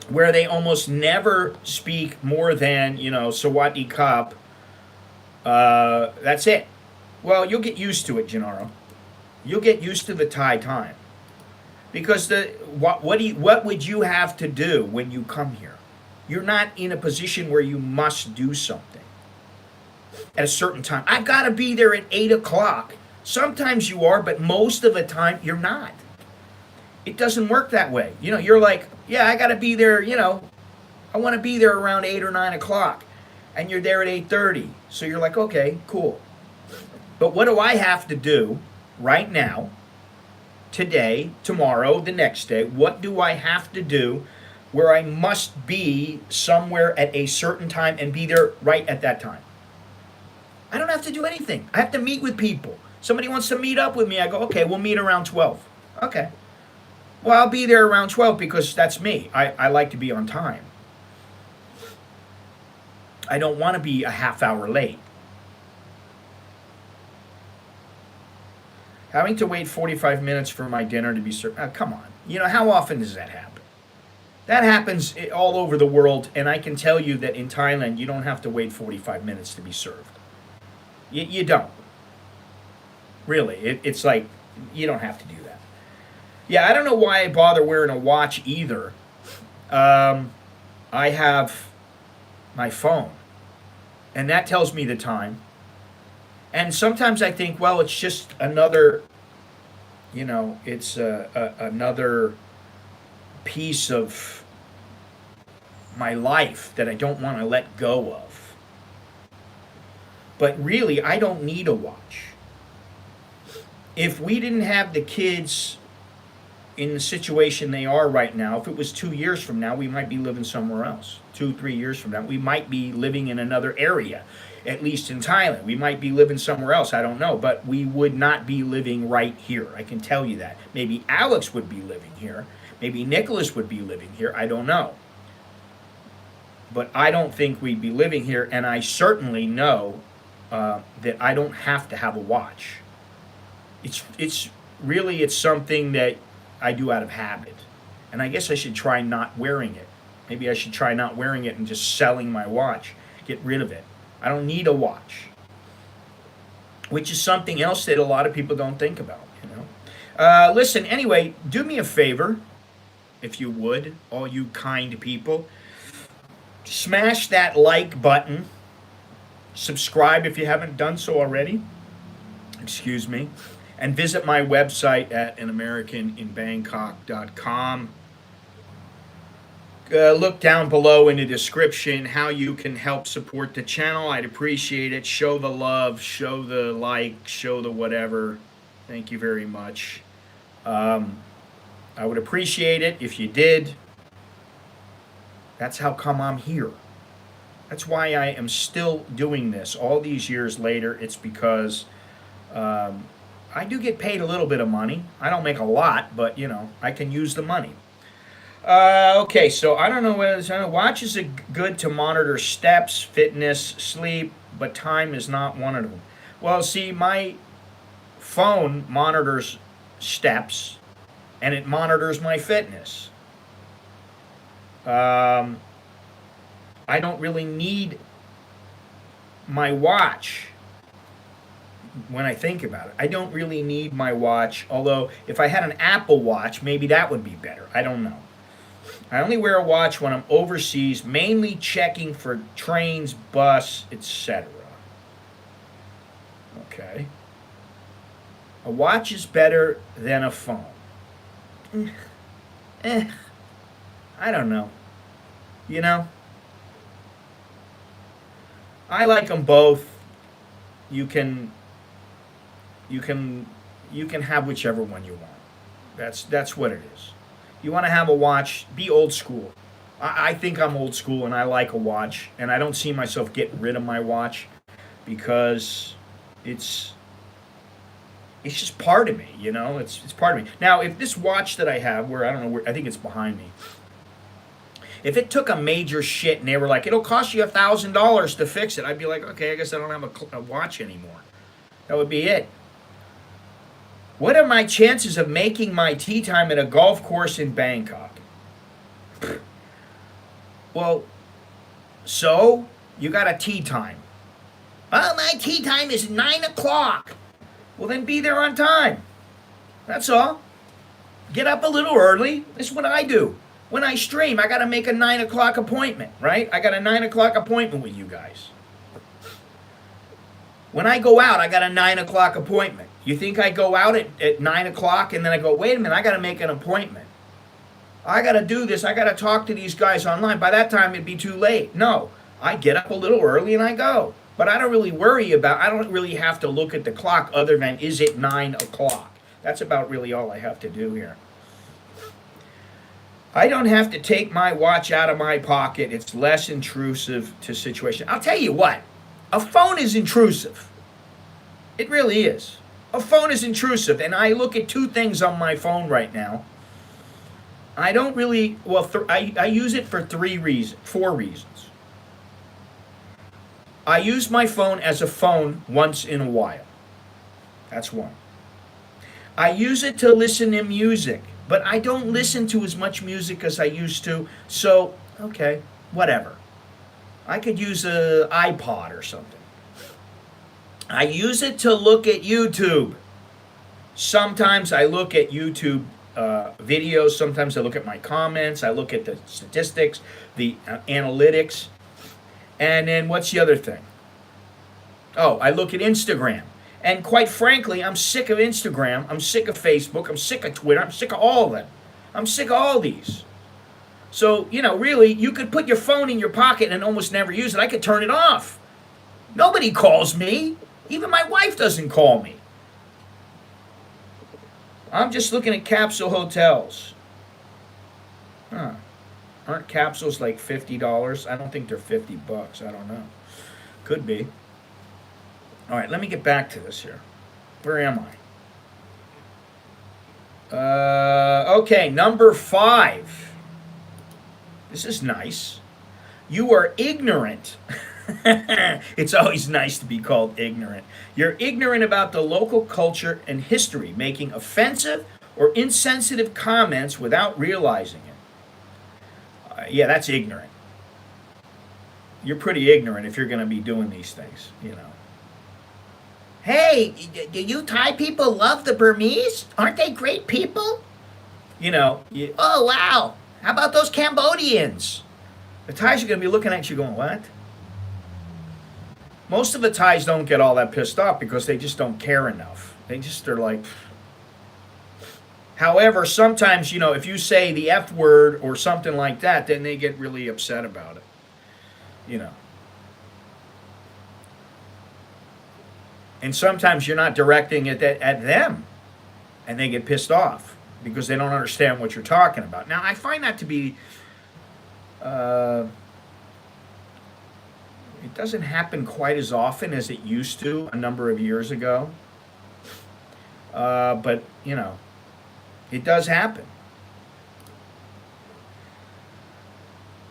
where they almost never speak more than, Sawati Kap. That's it. Well, you'll get used to it, Gennaro. You'll get used to the Thai time. Because what would you have to do when you come here? You're not in a position where you must do something at a certain time. I've got to be there at 8 o'clock. Sometimes you are, but most of the time you're not. It doesn't work that way. You're like, yeah, I got to be there, I want to be there around 8 or 9 o'clock. And you're there at 8:30. So you're like, okay, cool. But what do I have to do right now, today, tomorrow, the next day? What do I have to do where I must be somewhere at a certain time and be there right at that time? I don't have to do anything. I have to meet with people. Somebody wants to meet up with me. I go, okay, we'll meet around 12. Okay. Well, I'll be there around 12 because that's me. I like to be on time. I don't want to be a half hour late. Having to wait 45 minutes for my dinner to be served. Come on. How often does that happen? That happens all over the world, and I can tell you that in Thailand, you don't have to wait 45 minutes to be served. You don't. Really. It's like, you don't have to do that. Yeah, I don't know why I bother wearing a watch either. I have my phone, and that tells me the time. And sometimes I think, well, it's just another, it's another piece of my life that I don't want to let go of. But really, I don't need a watch. If we didn't have the kids in the situation they are right now, if it was 2 years from now, we might be living somewhere else. 2-3 years from now, we might be living in another area, at least in Thailand. We might be living somewhere else, I don't know, but we would not be living right here. I can tell you that. Maybe Alex would be living here. Maybe Nicholas would be living here. I don't know. But I don't think we'd be living here, and I certainly know that I don't have to have a watch. It's really something that I do out of habit. And I guess I should try not wearing it. Maybe I should try not wearing it and just selling my watch. Get rid of it. I don't need a watch. Which is something else that a lot of people don't think about, Listen, anyway, do me a favor, if you would, all you kind people. Smash that like button. Subscribe if you haven't done so already. Excuse me. And visit my website at anamericaninbangkok.com. Look down below in the description how you can help support the channel. I'd appreciate it. Show the love, show the like, show the whatever. Thank you very much. I would appreciate it if you did. That's how come I'm here. That's why I am still doing this all these years later. It's because I do get paid a little bit of money. I don't make a lot, but you know, I can use the money. Okay, so I don't know whether watches are good to monitor steps, fitness, sleep, but time is not one of them. Well, see, my phone monitors steps, and it monitors my fitness. I don't really need my watch when I think about it. I don't really need my watch, although if I had an Apple Watch, maybe that would be better. I don't know. I only wear a watch when I'm overseas, mainly checking for trains, bus, etc. Okay. A watch is better than a phone. I don't know. You know? I like them both. You can have whichever one you want. That's what it is. You want to have a watch, be old school. I think I'm old school and I like a watch, and I don't see myself getting rid of my watch because it's just part of me, you know? It's part of me. Now, if this watch that I have, where I don't know where, I think it's behind me. If it took a major shit and they were like, it'll cost you $1,000 to fix it, I'd be like, okay, I guess I don't have a watch anymore. That would be it. What are my chances of making my tee time at a golf course in Bangkok? Well, so you got a tee time. Well, my tee time is 9 o'clock. Well, then be there on time. That's all. Get up a little early. This is what I do. When I stream, I got to make a 9 o'clock appointment, right? I got a 9 o'clock appointment with you guys. When I go out, I got a 9 o'clock appointment. You think I go out at 9 o'clock and then I go, wait a minute, I got to make an appointment. I got to do this. I got to talk to these guys online. By that time, it'd be too late. No, I get up a little early and I go. But I don't really worry I don't really have to look at the clock other than, is it 9 o'clock? That's about really all I have to do here. I don't have to take my watch out of my pocket. It's less intrusive to situation. I'll tell you what, a phone is intrusive. It really is. A phone is intrusive, and I look at two things on my phone right now. I don't really, I use it for 4 reasons. I use my phone as a phone once in a while. That's one. I use it to listen to music, but I don't listen to as much music as I used to, so, okay, whatever. I could use an iPod or something. I use it to look at YouTube. Sometimes I look at YouTube videos. Sometimes I look at my comments. I look at the statistics, the analytics. And then what's the other thing? Oh, I look at Instagram. And quite frankly, I'm sick of Instagram. I'm sick of Facebook. I'm sick of Twitter. I'm sick of all of them. I'm sick of all these. So, you know, really, you could put your phone in your pocket and almost never use it. I could turn it off. Nobody calls me. Even my wife doesn't call me. I'm just looking at capsule hotels. Huh. Aren't capsules like $50? I don't think they're $50. I don't know. Could be. All right, let me get back to this here. Where am I? Okay, number 5. This is nice. You are ignorant. It's always nice to be called ignorant. You're ignorant about the local culture and history, making offensive or insensitive comments without realizing it. Yeah, that's ignorant. You're pretty ignorant if you're going to be doing these things, you know. Hey, do you Thai people love the Burmese? Aren't they great people? You know, oh, wow. How about those Cambodians? The Thais are going to be looking at you going, what? Most of the Thais don't get all that pissed off because they just don't care enough. They're like. However, sometimes, if you say the F word or something like that, then they get really upset about it. And sometimes you're not directing it at them, and they get pissed off because they don't understand what you're talking about. Now, I find that to be, it doesn't happen quite as often as it used to a number of years ago. But, it does happen.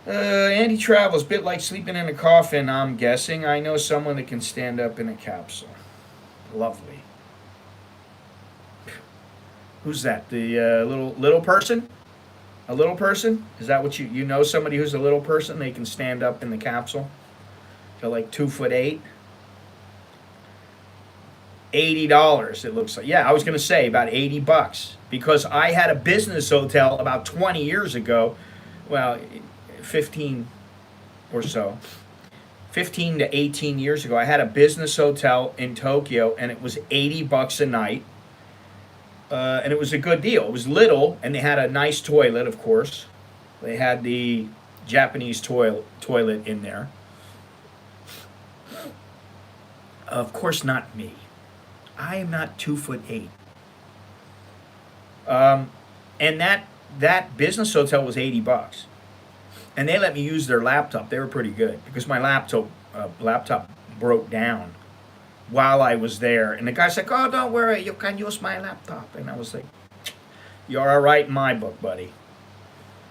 Andy travels, bit like sleeping in a coffin, I'm guessing. I know someone that can stand up in a capsule. Lovely. Who's that? The little person? A little person? Is that what you know somebody who's a little person? They can stand up in the capsule? They're like 2'8". $80 it looks like. Yeah, I was going to say about $80 because I had a business hotel about 20 years ago. Well, 15 or so. 15 to 18 years ago, I had a business hotel in Tokyo, and it was $80 a night. And it was a good deal. It was little, and they had a nice toilet, of course. They had the Japanese toilet in there. Of course, not me. I am not 2'8". And that business hotel was $80. And they let me use their laptop. They were pretty good because my laptop broke down while I was there. And the guy's like, oh, don't worry, you can use my laptop. And I was like, you're all right in my book, buddy.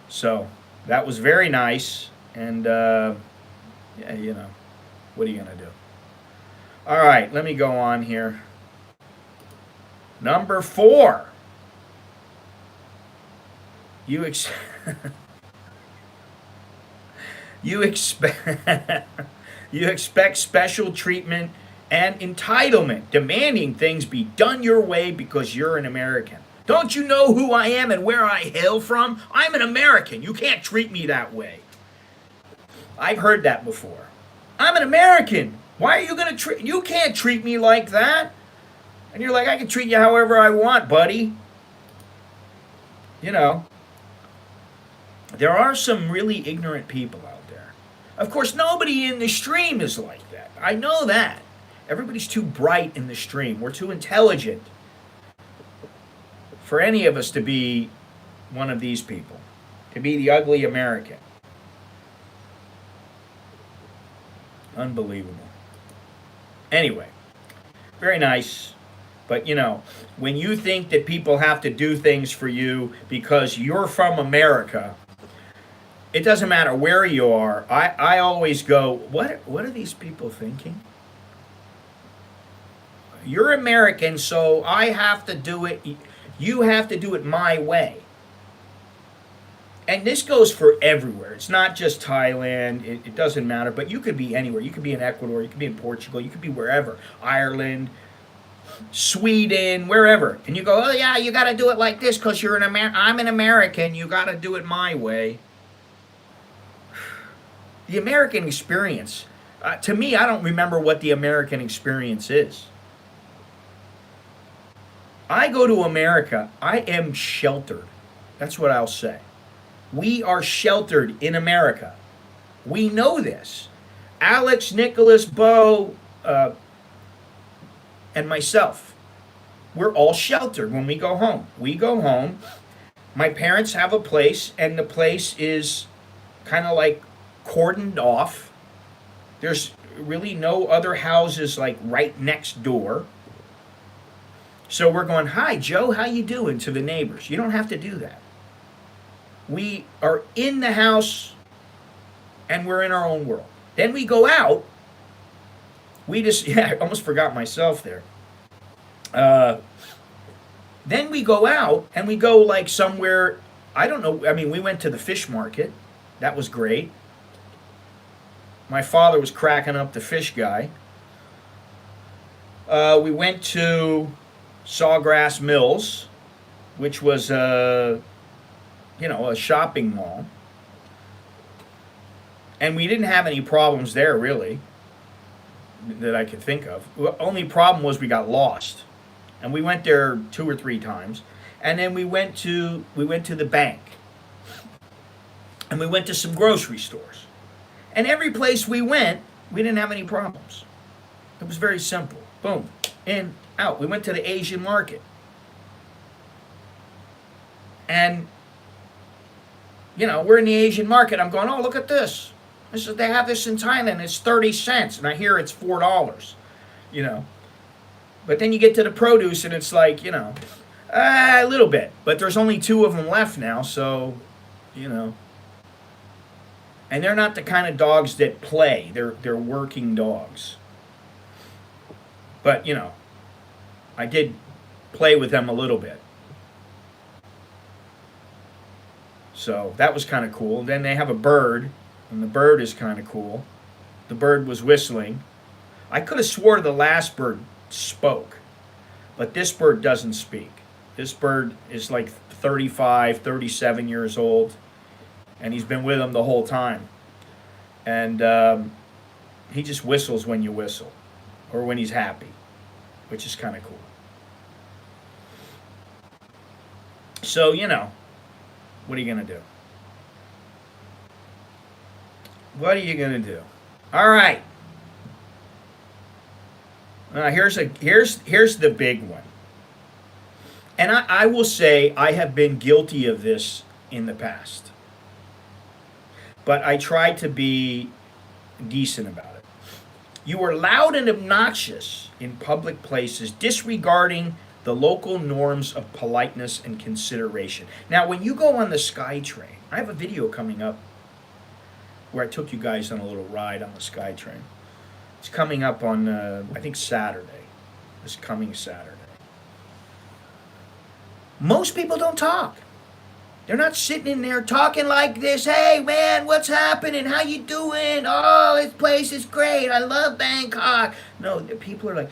So that was very nice. And, yeah, what are you going to do? All right, let me go on here. Number 4. You expect special treatment and entitlement, demanding things be done your way because you're an American. Don't you know who I am and where I hail from? I'm an American. You can't treat me that way. I've heard that before. I'm an American. Why are you going to treat... You can't treat me like that. And you're like, I can treat you however I want, buddy. There are some really ignorant people out there. Of course, nobody in the stream is like that. I know that. Everybody's too bright in the stream. We're too intelligent for any of us to be one of these people, to be the ugly American. Unbelievable. Anyway, very nice. But, when you think that people have to do things for you because you're from America, it doesn't matter where you are. I always go, what are these people thinking? You're American, so I have to do it. You have to do it my way. And this goes for everywhere. It's not just Thailand. It doesn't matter. But you could be anywhere. You could be in Ecuador. You could be in Portugal. You could be wherever. Ireland, Sweden, wherever. And you go, oh, yeah, you got to do it like this because you're I'm an American. You got to do it my way. The American experience. To me, I don't remember what the American experience is. I go to America, I am sheltered. That's what I'll say. We are sheltered in America. We know this. Alex, Nicholas, Bo, and myself, we're all sheltered when we go home. We go home. My parents have a place, and the place is kind of like cordoned off. There's really no other houses like right next door. So we're going, hi, Joe, how you doing to the neighbors? You don't have to do that. We are in the house, and we're in our own world. Then we go out. I almost forgot myself there. Then we go out, and we go like somewhere, I don't know, we went to the fish market. That was great. My father was cracking up the fish guy. We went to Sawgrass Mills, which was a shopping mall. And we didn't have any problems there, really, that I could think of. The only problem was we got lost. And we went there 2 or 3 times. And then we went to the bank. And we went to some grocery stores. And every place we went, we didn't have any problems. It was very simple. Boom, in, out. We went to the Asian market. And, we're in the Asian market. I'm going, oh, look at this. They have this in Thailand. It's 30 cents. And I hear it's $4, But then you get to the produce and it's like, a little bit. But there's only 2 of them left now, so, And they're not the kind of dogs that play. They're working dogs. But, I did play with them a little bit. So that was kind of cool. Then they have a bird, and the bird is kind of cool. The bird was whistling. I could have swore the last bird spoke, but this bird doesn't speak. This bird is like 35, 37 years old, and he's been with them the whole time. And he just whistles when you whistle, or when he's happy, which is kind of cool. So, what are you going to do? What are you going to do? All right. Here's the big one. And I will say I have been guilty of this in the past. But I try to be decent about it. You are loud and obnoxious in public places, disregarding the local norms of politeness and consideration. Now, when you go on the SkyTrain, I have a video coming up where I took you guys on a little ride on the SkyTrain. It's coming up on, I think, Saturday. This coming Saturday. Most people don't talk. They're not sitting in there talking like this. Hey, man, what's happening? How you doing? Oh, this place is great. I love Bangkok. No, the people are like...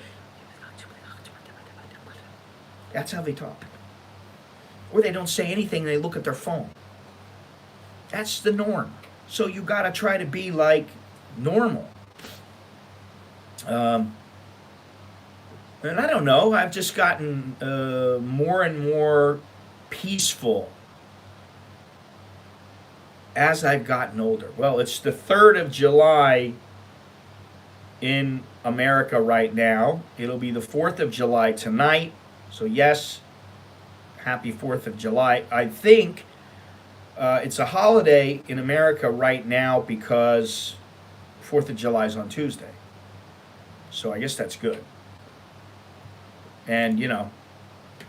That's how they talk. Or they don't say anything, they look at their phone. That's the norm. So you got to try to be like normal. And I don't know, I've just gotten more and more peaceful as I've gotten older. Well, it's the 3rd of July in America right now. It'll be the 4th of July tonight. So yes, happy 4th of July. I think it's a holiday in America right now because 4th of July is on Tuesday. So I guess that's good. And,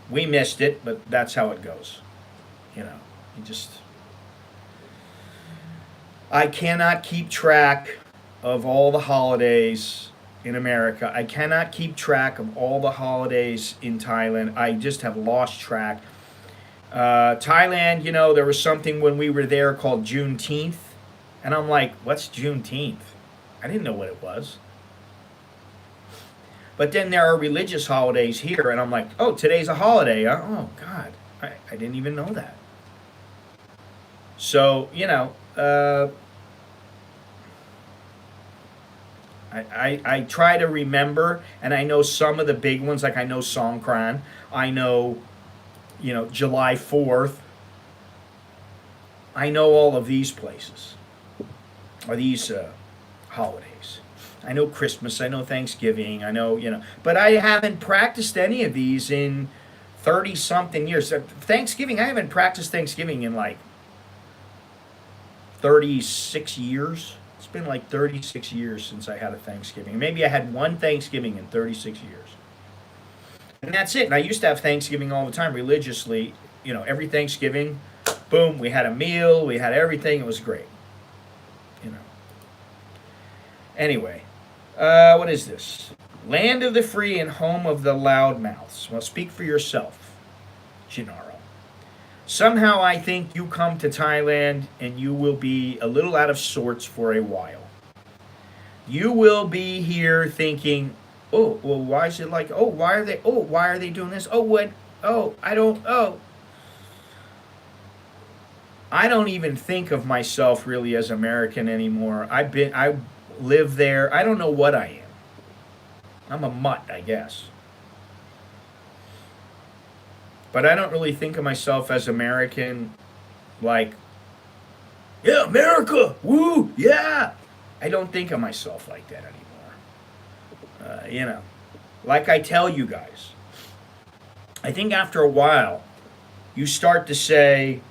we missed it, but that's how it goes. I cannot keep track of all the holidays in America. I cannot keep track of all the holidays in Thailand. I just have lost track. Thailand, there was something when we were there called Juneteenth. And I'm like, what's Juneteenth? I didn't know what it was. But then there are religious holidays here, and I'm like, oh, today's a holiday. Oh, God, I didn't even know that. So, I try to remember, and I know some of the big ones, like I know Songkran. I know, July 4th. I know all of these places, or these holidays. I know Christmas, I know Thanksgiving, I know, but I haven't practiced any of these in 30-something years. Thanksgiving, I haven't practiced Thanksgiving in like 36 years. It's been like 36 years since I had a Thanksgiving. Maybe I had one Thanksgiving in 36 years. And that's it. And I used to have Thanksgiving all the time religiously. Every Thanksgiving, boom, we had a meal, we had everything. It was great. Anyway, what is this? Land of the free and home of the loudmouths. Well, speak for yourself, Gennaro. Somehow I think you come to Thailand and you will be a little out of sorts for a while. You will be here thinking, oh, well, why is it like, why are they doing this? Oh, what? Oh, I don't, I don't even think of myself really as American anymore. I live there. I don't know what I am. I'm a mutt, I guess. But I don't really think of myself as American, like, yeah, America, woo, yeah. I don't think of myself like that anymore. You know, like I tell you guys, I think after a while, you start to say,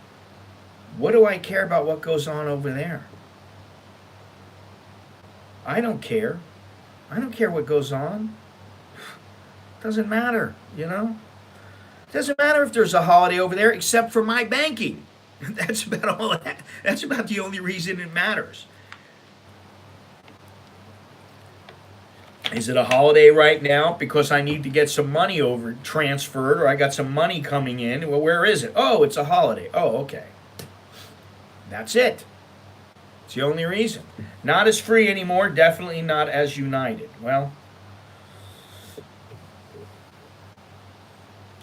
what do I care about what goes on over there? I don't care. I don't care what goes on. Doesn't matter, you know? Doesn't matter if there's a holiday over there except for my banking. That's about all that. That's about the only reason it matters. Is it a holiday right now because I need to get some money over transferred or I got some money coming in? Well, where is it? Oh, it's a holiday. Oh, okay. That's it. It's the only reason. Not as free anymore, definitely not as united. Well,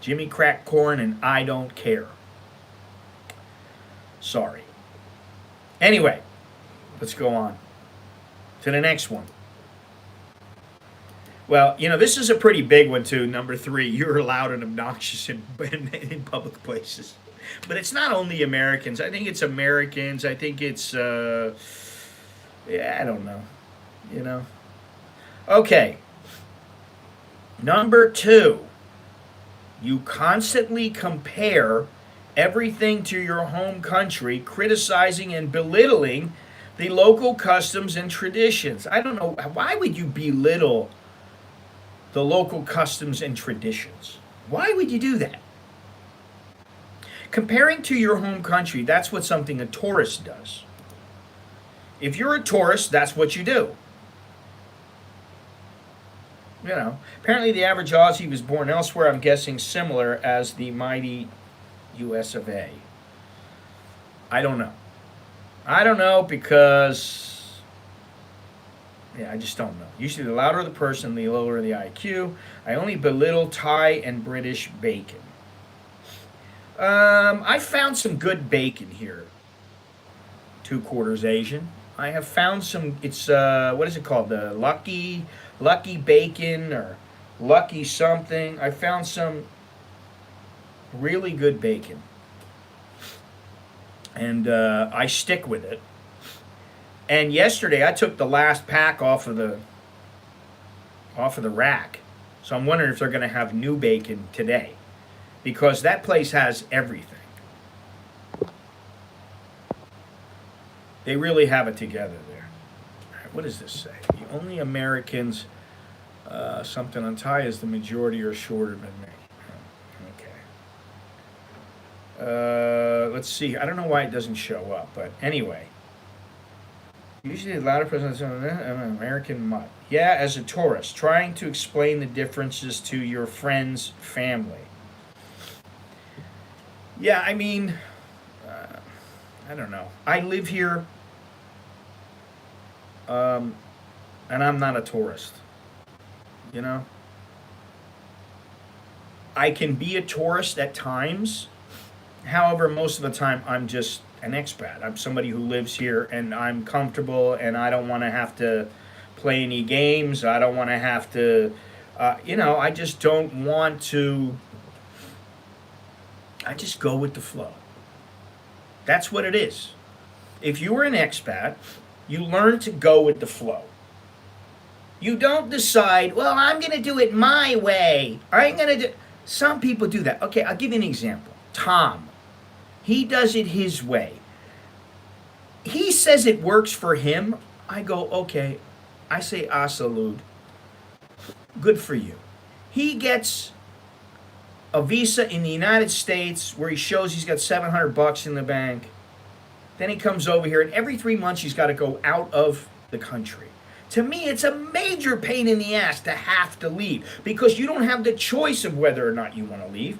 Jimmy cracked corn and I don't care. Sorry. Anyway, let's go on to the next one. Well, you know, this is a pretty big one too. Number 3, you're loud and obnoxious in public places. But it's not only Americans. I think it's Americans. I think it's, yeah, I don't know. You know? Okay. Number 2, you constantly compare everything to your home country, criticizing and belittling the local customs and traditions. I don't know. Why would you belittle the local customs and traditions? Why would you do that? Comparing to your home country, that's what something a tourist does. If you're a tourist, that's what you do. You know, apparently the average Aussie was born elsewhere, I'm guessing similar as the mighty US of A. I don't know. I don't know because, yeah, I just don't know. Usually the louder the person, the lower the IQ. I only belittle Thai and British bacon. I found some good bacon here. 2/4 Asian. I have found some. It's what is it called? The Lucky Bacon or Lucky something. I found some really good bacon, and I stick with it. And yesterday I took the last pack off of the rack, so I'm wondering if they're going to have new bacon today, because that place has everything. They really have it together there. All right, what does this say? The only Americans, something on Thai is the majority are shorter than me. Okay. Let's see. I don't know why it doesn't show up, but anyway. Usually a lot of presidents are an American mutt. Yeah, as a tourist, trying to explain the differences to your friend's family. Yeah, I mean, I don't know. I live here, and I'm not a tourist. You know? I can be a tourist at times. However, most of the time I'm just an expat. I'm somebody who lives here and I'm comfortable and I don't want to have to play any games. I don't want to have to, I just don't want to. I just go with the flow. That's what it is. If you were an expat, you learn to go with the flow. You don't decide, well, I'm going to do it my way. I'm going to do. Some people do that. Okay, I'll give you an example. Tom. He does it his way. He says it works for him. I go, okay. I say, salud. Good for you. He gets a visa in the United States where he shows he's got $700 in the bank. Then he comes over here, and every 3 months he's got to go out of the country. To me, it's a major pain in the ass to have to leave, because you don't have the choice of whether or not you want to leave.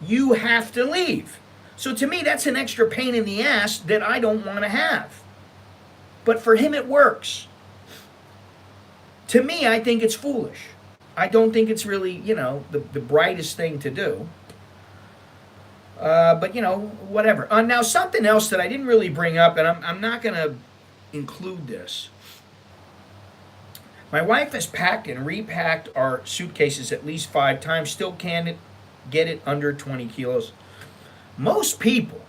You have to leave. So to me, that's an extra pain in the ass that I don't want to have. But for him, it works. To me, I think it's foolish. I don't think it's really, the brightest thing to do. But you know, whatever. Now, something else that I didn't really bring up, and I'm not going to include this. My wife has packed and repacked our suitcases at least 5 times, still can't get it under 20 kilos. Most people,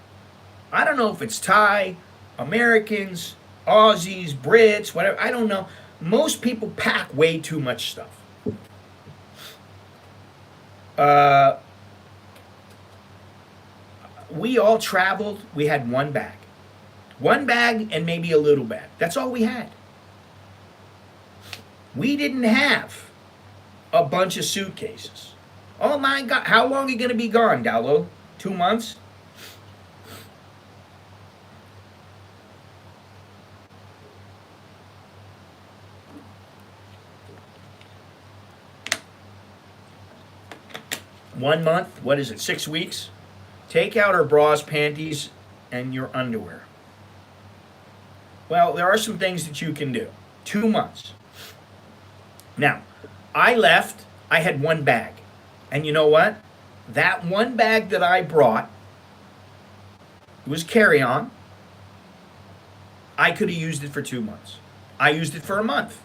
I don't know if it's Thai, Americans, Aussies, Brits, whatever, I don't know. Most people pack way too much stuff. Uh, we all traveled, we had one bag. One bag and maybe a little bag. That's all we had. We didn't have a bunch of suitcases. Oh my God, how long are you going to be gone, Dallo? 2 months? One month? What is it, 6 weeks? Take out our bras, panties, and your underwear. Well, there are some things that you can do. 2 months. Now, I left, I had one bag. And you know what? That one bag that I brought, it was carry-on. I could have used it for 2 months. I used it for a month.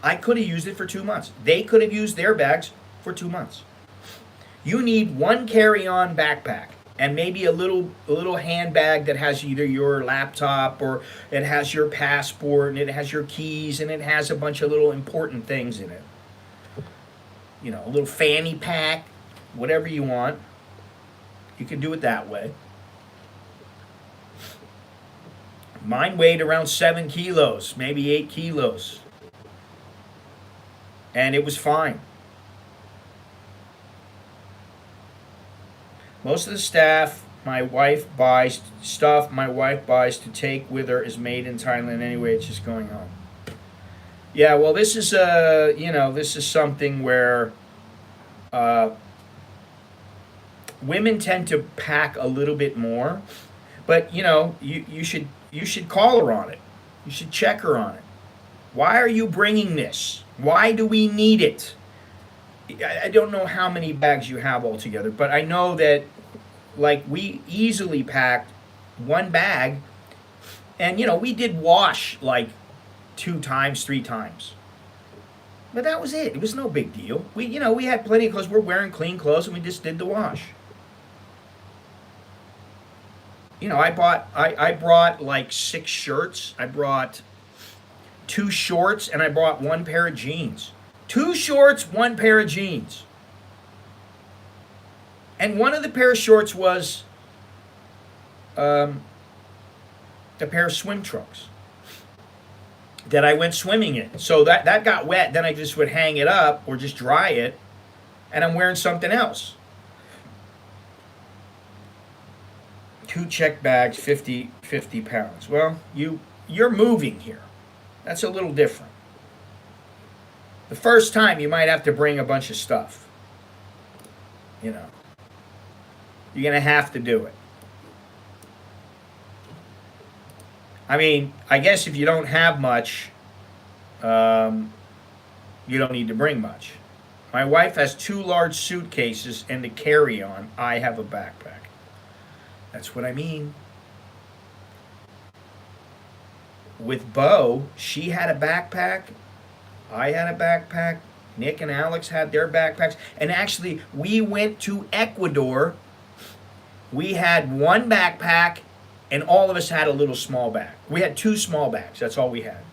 I could have used it for 2 months. They could have used their bags for 2 months. You need one carry-on backpack and maybe a little handbag that has either your laptop or it has your passport and it has your keys and it has a bunch of little important things in it. You know, a little fanny pack, whatever you want. You can do it that way. Mine weighed around 7 kilos, maybe 8 kilos. And it was fine. Most of the stuff my wife buys to take with her is made in Thailand anyway. It's just going home. Yeah, well, this is this is something where women tend to pack a little bit more, but you should call her on it. You should check her on it. Why are you bringing this? Why do we need it? I don't know how many bags you have altogether, but I know that like we easily packed one bag, and we did wash like 2 times, 3 times. But that was it. It was no big deal. We had plenty of clothes. We're wearing clean clothes and we just did the wash. I brought like 6 shirts. I brought 2 shorts and I brought 1 pair of jeans. 2 shorts, 1 pair of jeans. And one of the pair of shorts was a pair of swim trunks that I went swimming in. So that got wet, then I just would hang it up or just dry it, and I'm wearing something else. 2 check bags, 50 pounds. Well, you're moving here. That's a little different. The first time you might have to bring a bunch of stuff. You're going to have to do it. I mean, I guess if you don't have much, you don't need to bring much. My wife has 2 large suitcases and a carry-on. I have a backpack. That's what I mean. With Bo, she had a backpack. I had a backpack. Nick and Alex had their backpacks. And actually, we went to Ecuador. We had 1 backpack, and all of us had a little small bag. We had 2 small bags. That's all we had.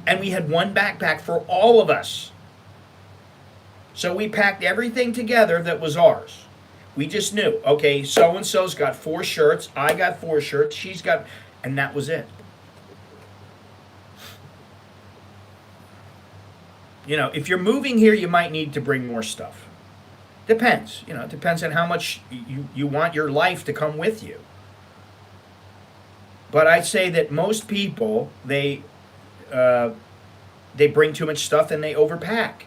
And we had 1 backpack for all of us. So we packed everything together that was ours. We just knew, okay, so-and-so's got 4 shirts. I got 4 shirts. She's got... And that was it. If you're moving here, you might need to bring more stuff. Depends. It depends on how much you want your life to come with you. But I'd say that most people, they bring too much stuff and they overpack.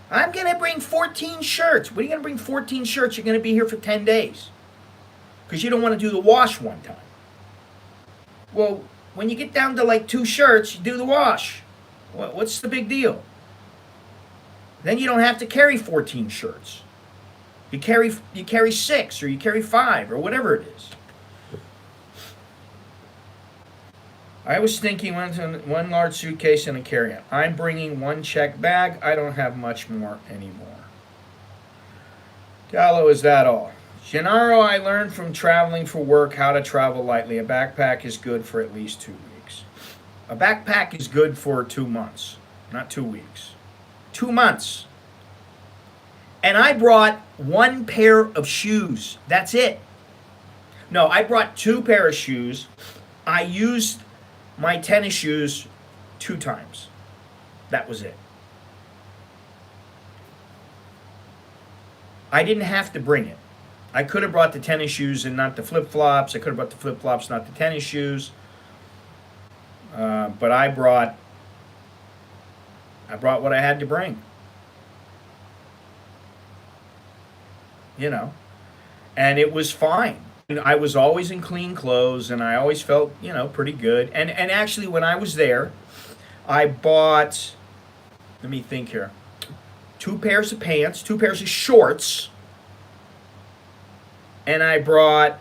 I'm going to bring 14 shirts. What are you going to bring 14 shirts? You're going to be here for 10 days. Because you don't want to do the wash one time. Well, when you get down to like 2 shirts, you do the wash. What's the big deal? Then you don't have to carry 14 shirts. You carry 6 or you carry 5 or whatever it is. I was thinking one large suitcase and a carry-on. I'm bringing one check bag. I don't have much more anymore. Gallo, is that all? Gennaro, I learned from traveling for work how to travel lightly. A backpack is good for at least 2 weeks. A backpack is good for 2 months, not 2 weeks. 2 months. And I brought one pair of shoes. That's it. No, I brought 2 pair of shoes. I used my tennis shoes 2 times. That was it. I didn't have to bring it. I could have brought the tennis shoes and not the flip-flops. I could have brought the flip-flops, not the tennis shoes. But I brought what I had to bring. You know, and it was fine. I was always in clean clothes, and I always felt, pretty good. And actually, when I was there, I bought, let me think here, 2 pairs of pants, 2 pairs of shorts, and I brought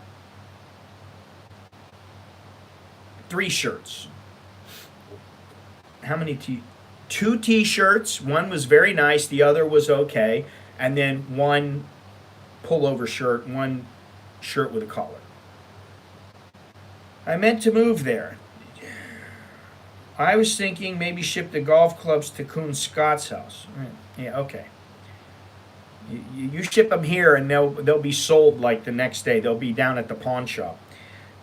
3 shirts. How many 2 t-shirts. One was very nice, the other was okay, and then 1 pullover shirt, 1 shirt with a collar. I meant to move there. I was thinking maybe ship the golf clubs to Coon Scott's house. Yeah, okay. You ship them here and they'll be sold like the next day. They'll be down at the pawn shop.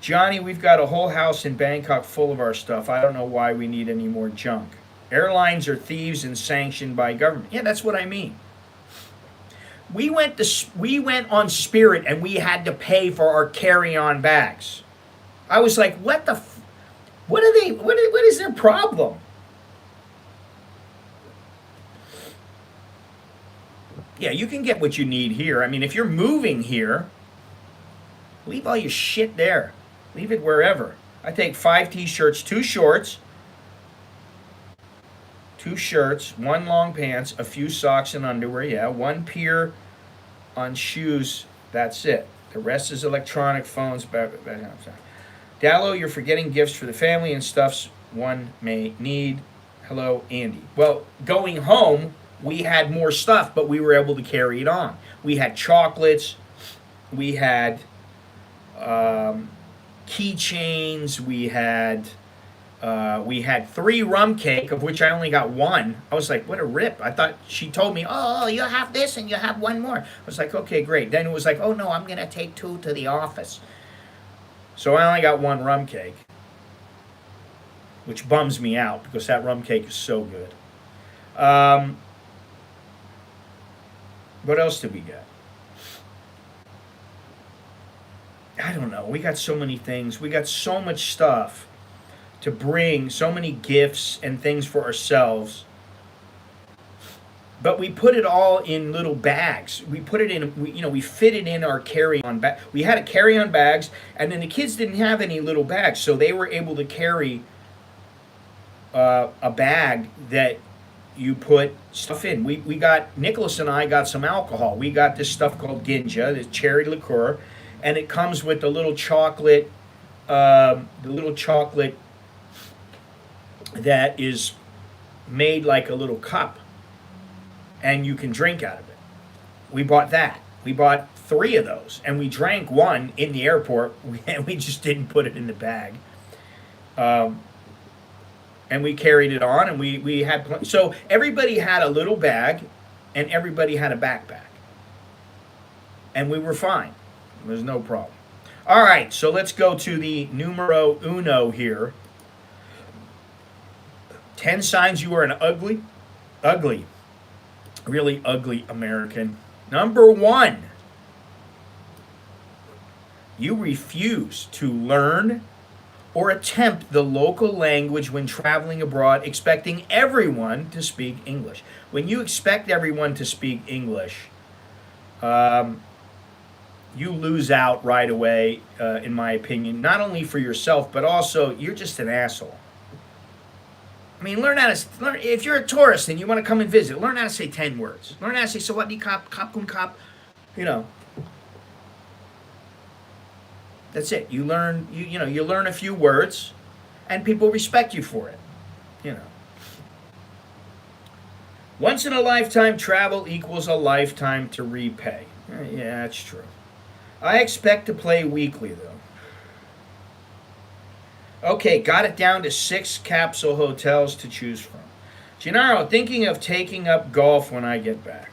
Johnny, we've got a whole house in Bangkok full of our stuff. I don't know why we need any more junk. Airlines are thieves and sanctioned by government. Yeah, that's what I mean. We went on Spirit and we had to pay for our carry-on bags. I was like, what is their problem? Yeah, you can get what you need here. I mean, if you're moving here, leave all your shit there. Leave it wherever. I take 5 t-shirts, 2 shorts, 2 shirts, 1 long pants, a few socks and underwear, yeah, 1 pair on shoes, that's it. The rest is electronic phones. Dallo, you're forgetting gifts for the family and stuffs one may need. Hello, Andy. Well, going home, we had more stuff, but we were able to carry it on. We had chocolates, we had keychains, we had 3 rum cake, of which I only got 1. I was like, what a rip. I thought she told me, oh, you'll have this and you'll have 1 more. I was like, okay, great. Then it was like, oh no, I'm going to take 2 to the office. So I only got 1 rum cake, which bums me out because that rum cake is so good. What else did we get? I don't know. We got so many things. We got so much stuff to bring, so many gifts and things for ourselves. But we put it all in little bags. We put it in, we fit it in our carry-on bag. We had a carry-on bags, and then the kids didn't have any little bags, so they were able to carry a bag that you put stuff in. Nicholas and I got some alcohol. We got this stuff called Ginja, this cherry liqueur, and it comes with the little chocolate, that is made like a little cup, and you can drink out of it. We bought that. We bought 3 of those, and we drank 1 in the airport, and we just didn't put it in the bag. And we carried it on, and we had so everybody had a little bag, and everybody had a backpack, and we were fine. There's no problem. All right, so let's go to the numero uno here. 10 signs you are an ugly, really ugly American. Number 1, you refuse to learn or attempt the local language when traveling abroad, expecting everyone to speak English. When you expect everyone to speak English, you lose out right away, in my opinion, not only for yourself, but also you're just an asshole. I mean, learn if you're a tourist and you want to come and visit, learn how to say 10 words. Learn how to say, so what, kap, kun kap, You know, that's it. You learn, you learn a few words, and people respect you for it. You know. Once in a lifetime travel equals a lifetime to repay. Yeah, that's true. I expect to play weekly, though. Okay, got it down to 6 capsule hotels to choose from. Gennaro, thinking of taking up golf when I get back.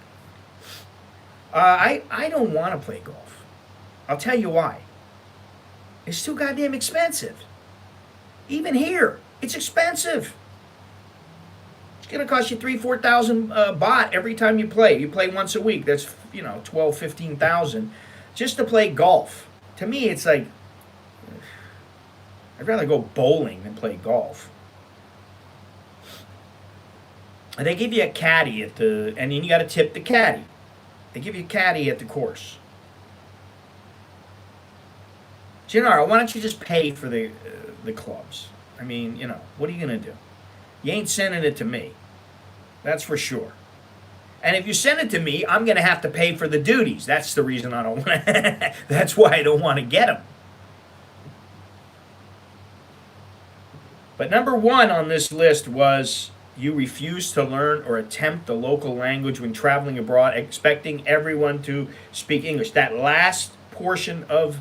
I don't want to play golf. I'll tell you why. It's too goddamn expensive. Even here, it's expensive. It's gonna cost you 3,000-4,000 baht every time you play. You play once a week. That's 12,000-15,000 just to play golf. To me, it's like I'd rather go bowling than play golf. And they give you a caddy and then you got to tip the caddy. They give you a caddy at the course. Gennaro, why don't you just pay for the clubs? I mean, what are you gonna do? You ain't sending it to me. That's for sure. And if you send it to me, I'm gonna have to pay for the duties. That's the reason I don't want. That's why I don't want to get them. But number 1 on this list was you refuse to learn or attempt the local language when traveling abroad, expecting everyone to speak English. That last portion of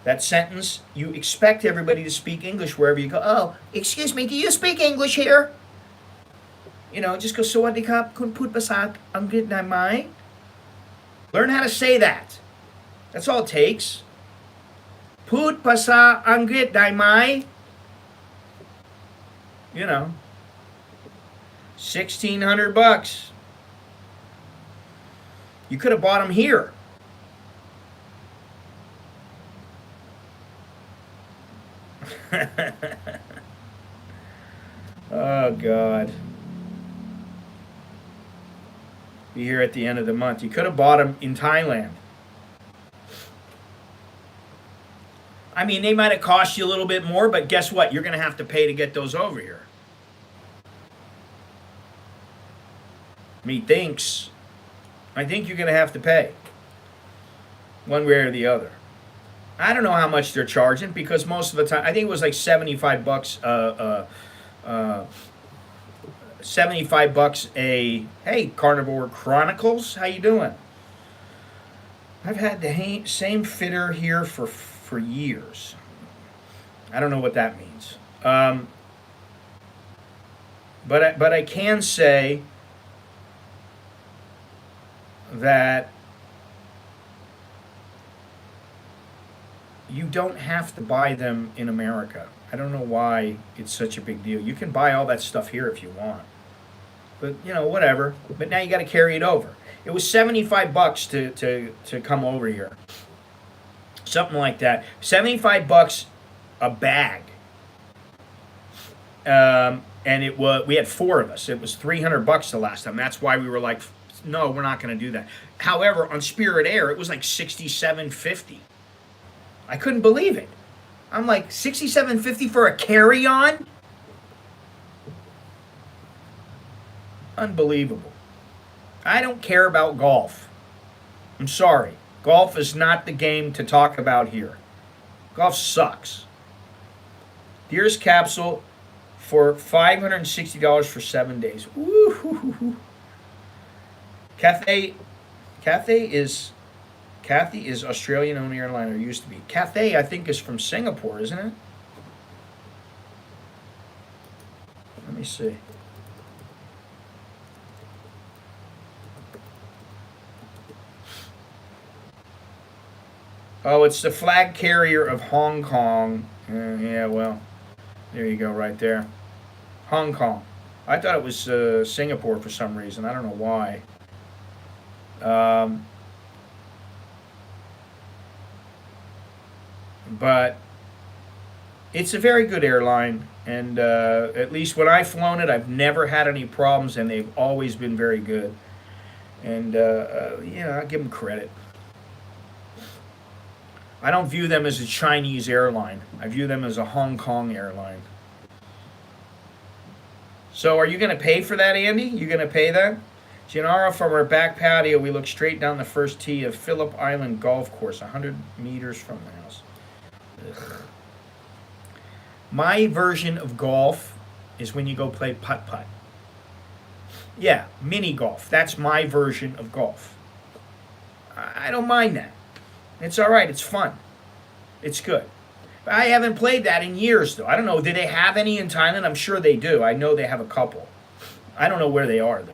that sentence, you expect everybody to speak English wherever you go. Oh, excuse me, do you speak English here? Just go, Sawadee Kap, kun put pasat Angrit na mai. Learn how to say that. That's all it takes. Put pasa Angrit na mai. 1,600 bucks. You could have bought them here. Oh, God. Be here at the end of the month. You could have bought them in Thailand. I mean, they might have cost you a little bit more, but guess what? You're going to have to pay to get those over here. Methinks. I think you're going to have to pay. One way or the other. I don't know how much they're charging because most of the time, I think it was like 75 bucks, 75 bucks a, hey, Carnivore Chronicles, how you doing? I've had the same fitter here for years. I don't know what that means. But I can say that you don't have to buy them in America. I don't know why it's such a big deal. You can buy all that stuff here if you want. But, whatever. But now you got to carry it over. It was 75 bucks to come over here. Something like that. 75 bucks a bag. And we had 4 of us. It was 300 bucks the last time. That's why we were like, no, we're not going to do that. However, on Spirit Air, it was like $67.50. I couldn't believe it. I'm like, $67.50 for a carry-on? Unbelievable. I don't care about golf. I'm sorry. Golf is not the game to talk about here. Golf sucks. Dearest capsule for $560 for 7 days. Woo-hoo-hoo-hoo. Cathay is Australian-owned airline, or used to be. Cathay, I think, is from Singapore, isn't it? Let me see. Oh, it's the flag carrier of Hong Kong. Yeah, well, there you go, right there. Hong Kong. I thought it was Singapore for some reason. I don't know why. But it's a very good airline, and at least when I've flown it, I've never had any problems, and they've always been very good. And I give them credit. I don't view them as a Chinese airline. I view them as a Hong Kong airline. So are you going to pay for that, Andy? You going to pay that? Gennaro, from our back patio, we look straight down the first tee of Phillip Island Golf Course, 100 meters from the house. Ugh. My version of golf is when you go play putt-putt. Yeah, mini golf. That's my version of golf. I don't mind that. It's all right. It's fun. It's good. But I haven't played that in years, though. I don't know. Do they have any in Thailand? I'm sure they do. I know they have a couple. I don't know where they are, though.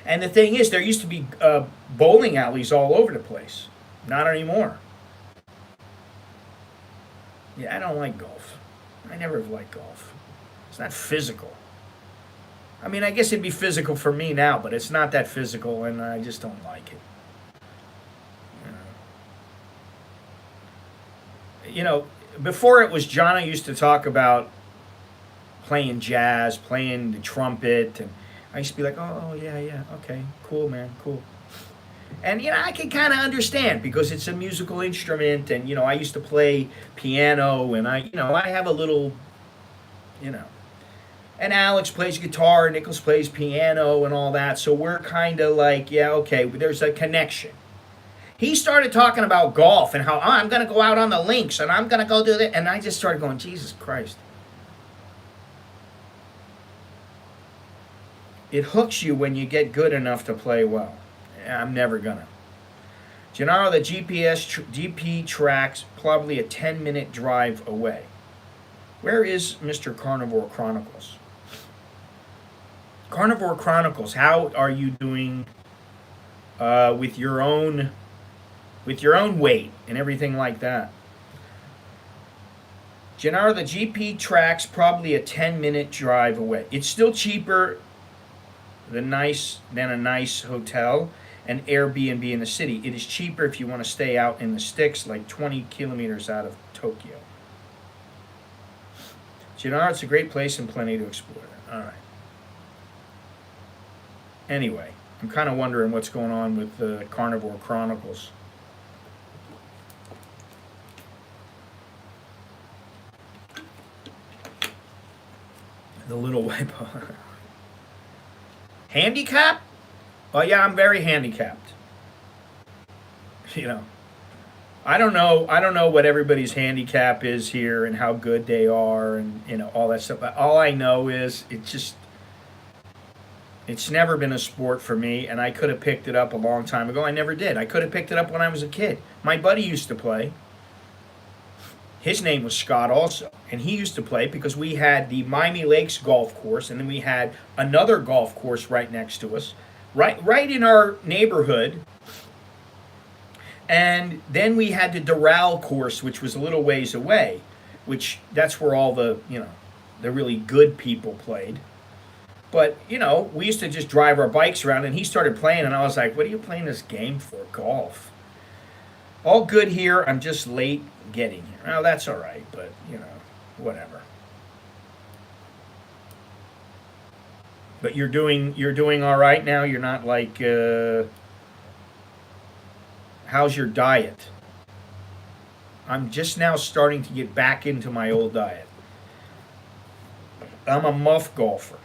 And the thing is, there used to be bowling alleys all over the place. Not anymore. Yeah, I don't like golf. I never have liked golf. It's not physical. I mean, I guess it'd be physical for me now, but it's not that physical, and I just don't like it. You know, before it was Johnny used to talk about playing jazz, playing the trumpet, and I used to be like, oh, yeah, okay, cool, man, cool. And, you know, I can kind of understand because it's a musical instrument, and, you know, I used to play piano, and I have a little, you know, and Alex plays guitar, Nicholas plays piano, and all that, so we're kind of like, yeah, okay, there's a connection. He started talking about golf and how, I'm going to go out on the links, and I'm going to go do that, and I just started going, Jesus Christ. It hooks you when you get good enough to play well. I'm never gonna. Gennaro, the GP tracks probably a 10-minute drive away. Where is Mr. Carnivore Chronicles? Carnivore Chronicles, how are you doing with your own weight and everything like that? Gennaro, the GP tracks probably a 10-minute drive away. It's still cheaper than a nice hotel and Airbnb in the city. It is cheaper if you want to stay out in the sticks, like 20 kilometers out of Tokyo. Gennaro, it's a great place and plenty to explore. All right. Anyway, I'm kind of wondering what's going on with the Carnivore Chronicles. The little wipe. Handicap? Oh yeah, I'm very handicapped. You know, I don't know what everybody's handicap is here and how good they are and, you know, all that stuff. But all I know is it's never been a sport for me, and I could have picked it up a long time ago. I never did. I could have picked it up when I was a kid. My buddy used to play. His name was Scott also, and he used to play because we had the Miami Lakes golf course, and then we had another golf course right next to us, right in our neighborhood. And then we had the Doral course, which was a little ways away, which that's where all the, you know, the really good people played. But, you know, we used to just drive our bikes around, and he started playing, and I was like, what are you playing this game for? Golf. All good here. I'm just late getting here. Well, that's all right, but, you know, whatever. But you're doing all right now? You're not like, how's your diet? I'm just now starting to get back into my old diet. I'm a muff golfer.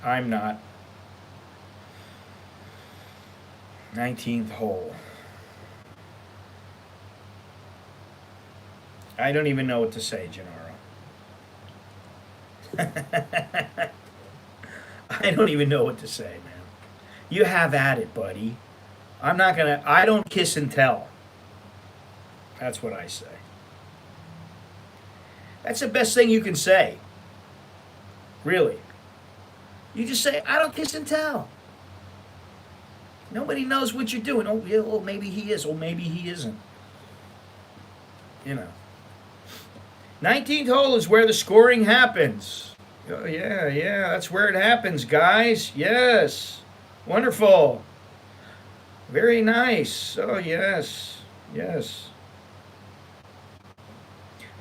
I'm not. 19th hole. I don't even know what to say, Gennaro. I don't even know what to say, man. You have at it, buddy. I don't kiss and tell. That's what I say. That's the best thing you can say. Really. You just say, I don't kiss and tell. Nobody knows what you're doing. Oh, yeah, well, maybe he is. Or maybe he isn't. You know. 19th hole is where the scoring happens. Oh, yeah. That's where it happens, guys. Yes. Wonderful. Very nice. Oh, yes.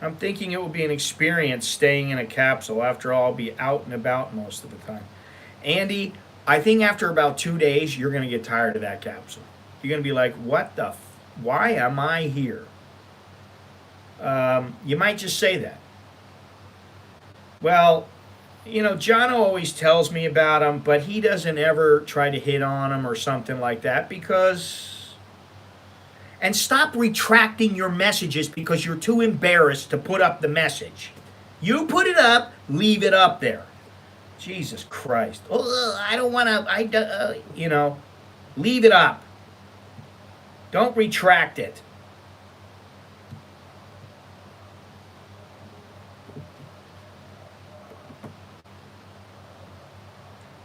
I'm thinking it will be an experience staying in a capsule. After all, I'll be out and about most of the time. Andy, I think after about 2 days, you're going to get tired of that capsule. You're going to be like, why am I here? You might just say that. Well, Jono always tells me about him, but he doesn't ever try to hit on him or something like that because. And stop retracting your messages because you're too embarrassed to put up the message. You put it up, leave it up there. Jesus Christ. Oh, I don't want to, leave it up. Don't retract it.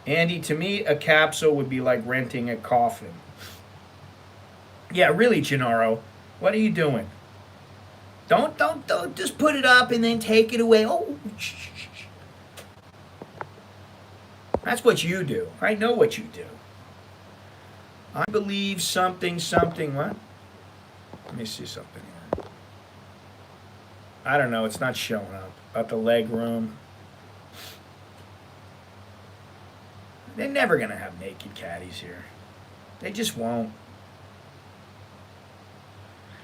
Andy, to me, a capsule would be like renting a coffin. Yeah, really, Gennaro. What are you doing? Don't just put it up and then take it away. Oh, shh. That's what you do. I know what you do. I believe something. What? Let me see something here. I don't know. It's not showing up. About the leg room. They're never going to have naked caddies here. They just won't.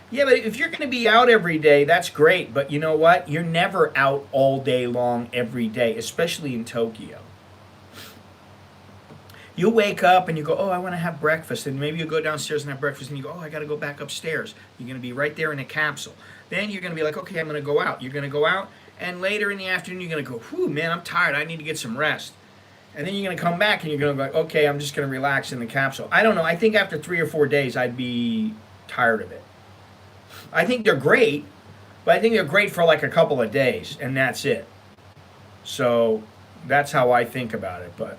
Yeah, but if you're going to be out every day, that's great. But you know what? You're never out all day long every day, especially in Tokyo. You wake up and you go, oh, I want to have breakfast. And maybe you go downstairs and have breakfast and you go, oh, I got to go back upstairs. You're going to be right there in a capsule. Then you're going to be like, okay, I'm going to go out. You're going to go out. And later in the afternoon, you're going to go, whew, man, I'm tired. I need to get some rest. And then you're going to come back and you're going to go, okay, I'm just going to relax in the capsule. I don't know. I think after 3 or 4 days, I'd be tired of it. I think they're great, but I think they're great for like a couple of days, and that's it. So that's how I think about it. But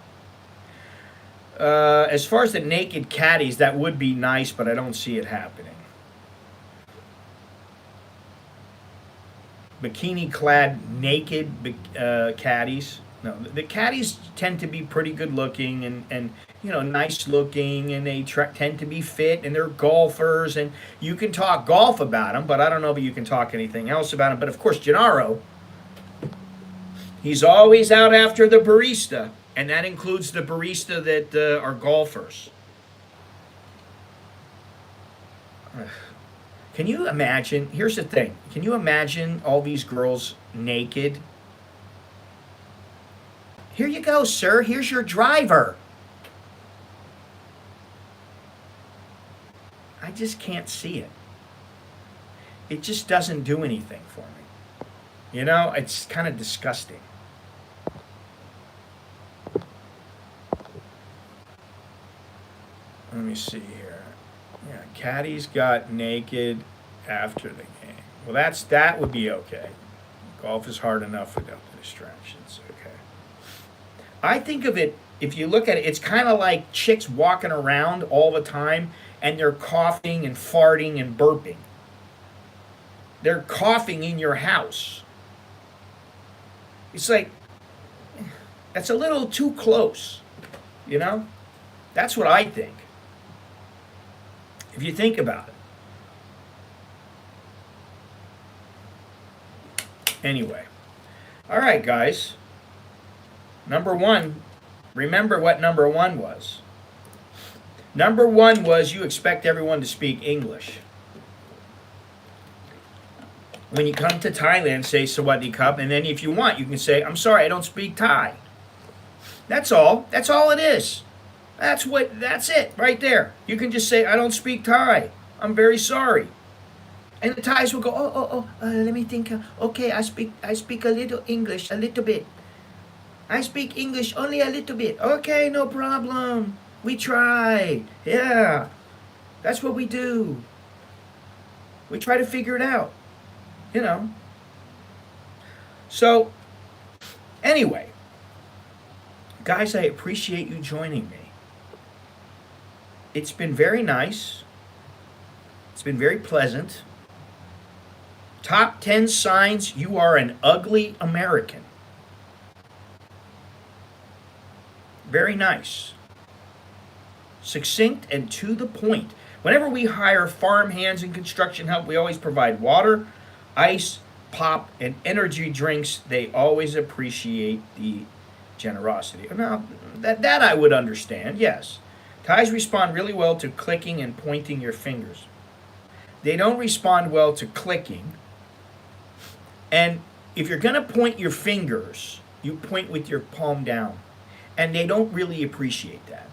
as far as the naked caddies, that would be nice, but I don't see it happening. Bikini-clad naked caddies. No, the caddies tend to be pretty good looking and nice looking, and they tend to be fit, and they're golfers, and you can talk golf about them, but I don't know if you can talk anything else about them. But of course, Gennaro, he's always out after the barista, and that includes the barista that are golfers. Can you imagine? Here's the thing. Can you imagine all these girls naked? Here you go, sir. Here's your driver. I just can't see it. It just doesn't do anything for me. It's kind of disgusting. Let me see here. Yeah, caddies got naked after the game. Well, that would be okay. Golf is hard enough without the distractions. Okay. I think of it, if you look at it, it's kind of like chicks walking around all the time and they're coughing and farting and burping. They're coughing in your house. It's like, that's a little too close, That's what I think. If you think about it. Anyway. All right, guys. Number one, remember what number one was. Number one was you expect everyone to speak English. When you come to Thailand, say Sawadee Cup, and then if you want, you can say, I'm sorry, I don't speak Thai. That's all. That's all it is. That's it right there. You can just say, I don't speak Thai. I'm very sorry. And the Thais will go, let me think. Okay, I speak a little English, a little bit. I speak English only a little bit. Okay, no problem. We try. Yeah. That's what we do. We try to figure it out. So, anyway, guys, I appreciate you joining me. It's been very nice. It's been very pleasant. Top 10 signs you are an ugly American. Very nice. Succinct and to the point. Whenever we hire farm hands and construction help, we always provide water, ice, pop, and energy drinks. They always appreciate the generosity. Now, that I would understand, yes. Thais respond really well to clicking and pointing your fingers. They don't respond well to clicking And if you're going to point your fingers, you point with your palm down. And they don't really appreciate that.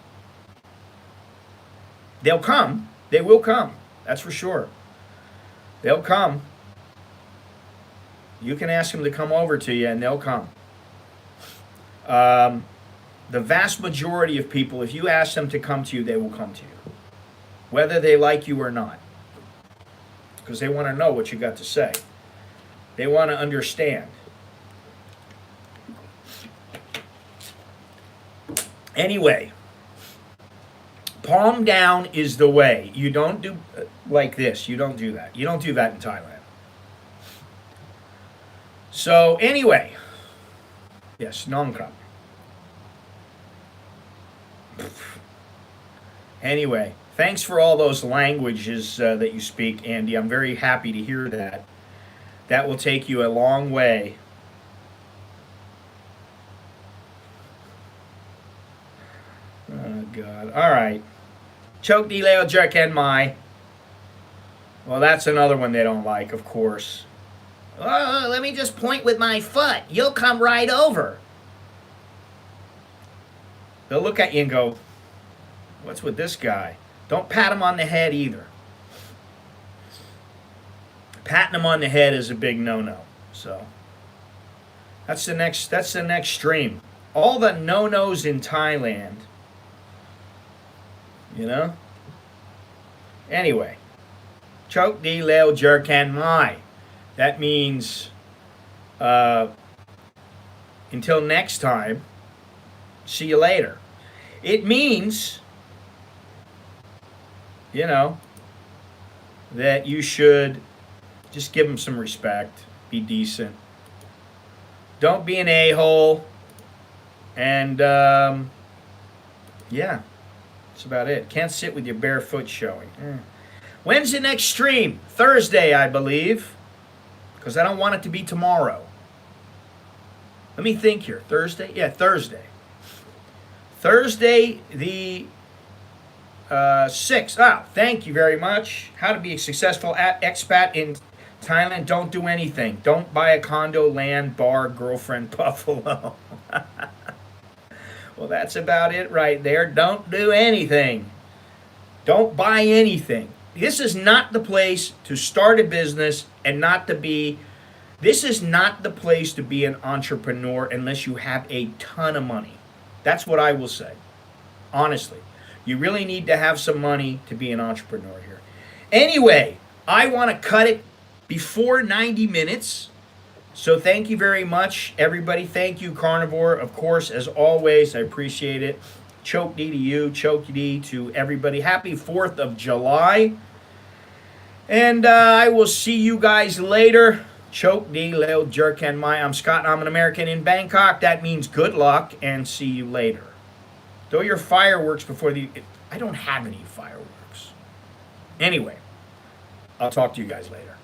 They'll come. They will come. That's for sure. They'll come. You can ask them to come over to you and they'll come. The vast majority of people, if you ask them to come to you, they will come to you. Whether they like you or not. Because they want to know what you got to say. They want to understand. Anyway, palm down is the way. You don't do like this. You don't do that. You don't do that in Thailand. So anyway, yes, Nongkrap. Anyway, thanks for all those languages that you speak, Andy. I'm very happy to hear that. That will take you a long way. Oh, God. All right. Choke di leo jerk and my. Well, that's another one they don't like, of course. Oh, let me just point with my foot. You'll come right over. They'll look at you and go, what's with this guy? Don't pat him on the head either. Patting him on the head is a big no-no. So that's the next stream. All the no-nos in Thailand. You know? Anyway. Choke di leo jerk and mai. That means until next time, see you later. It means, you know, that you should just give them some respect, be decent. Don't be an a-hole. And, yeah, that's about it. Can't sit with your bare foot showing. When's the next stream? Thursday, I believe. Because I don't want it to be tomorrow. Let me think here. Thursday? Yeah, Thursday. Thursday the 6th. Ah, thank you very much. How to be a successful expat in Thailand. Don't do anything. Don't buy a condo, land, bar, girlfriend, buffalo. Well, that's about it right there. Don't do anything. Don't buy anything. This is not the place to start a business and not to be, this is not the place to be an entrepreneur unless you have a ton of money. That's what I will say. Honestly. You really need to have some money to be an entrepreneur here. Anyway, I want to cut it before 90 minutes. So thank you very much, everybody. Thank you, Carnivore. Of course, as always, I appreciate it. Choke D to you, Choke D to everybody. Happy 4th of July. And I will see you guys later. Choke D, Leo, Jerk, and Mai. I'm Scott. I'm an American in Bangkok. That means good luck and see you later. Throw your fireworks before the... I don't have any fireworks. Anyway, I'll talk to you guys later.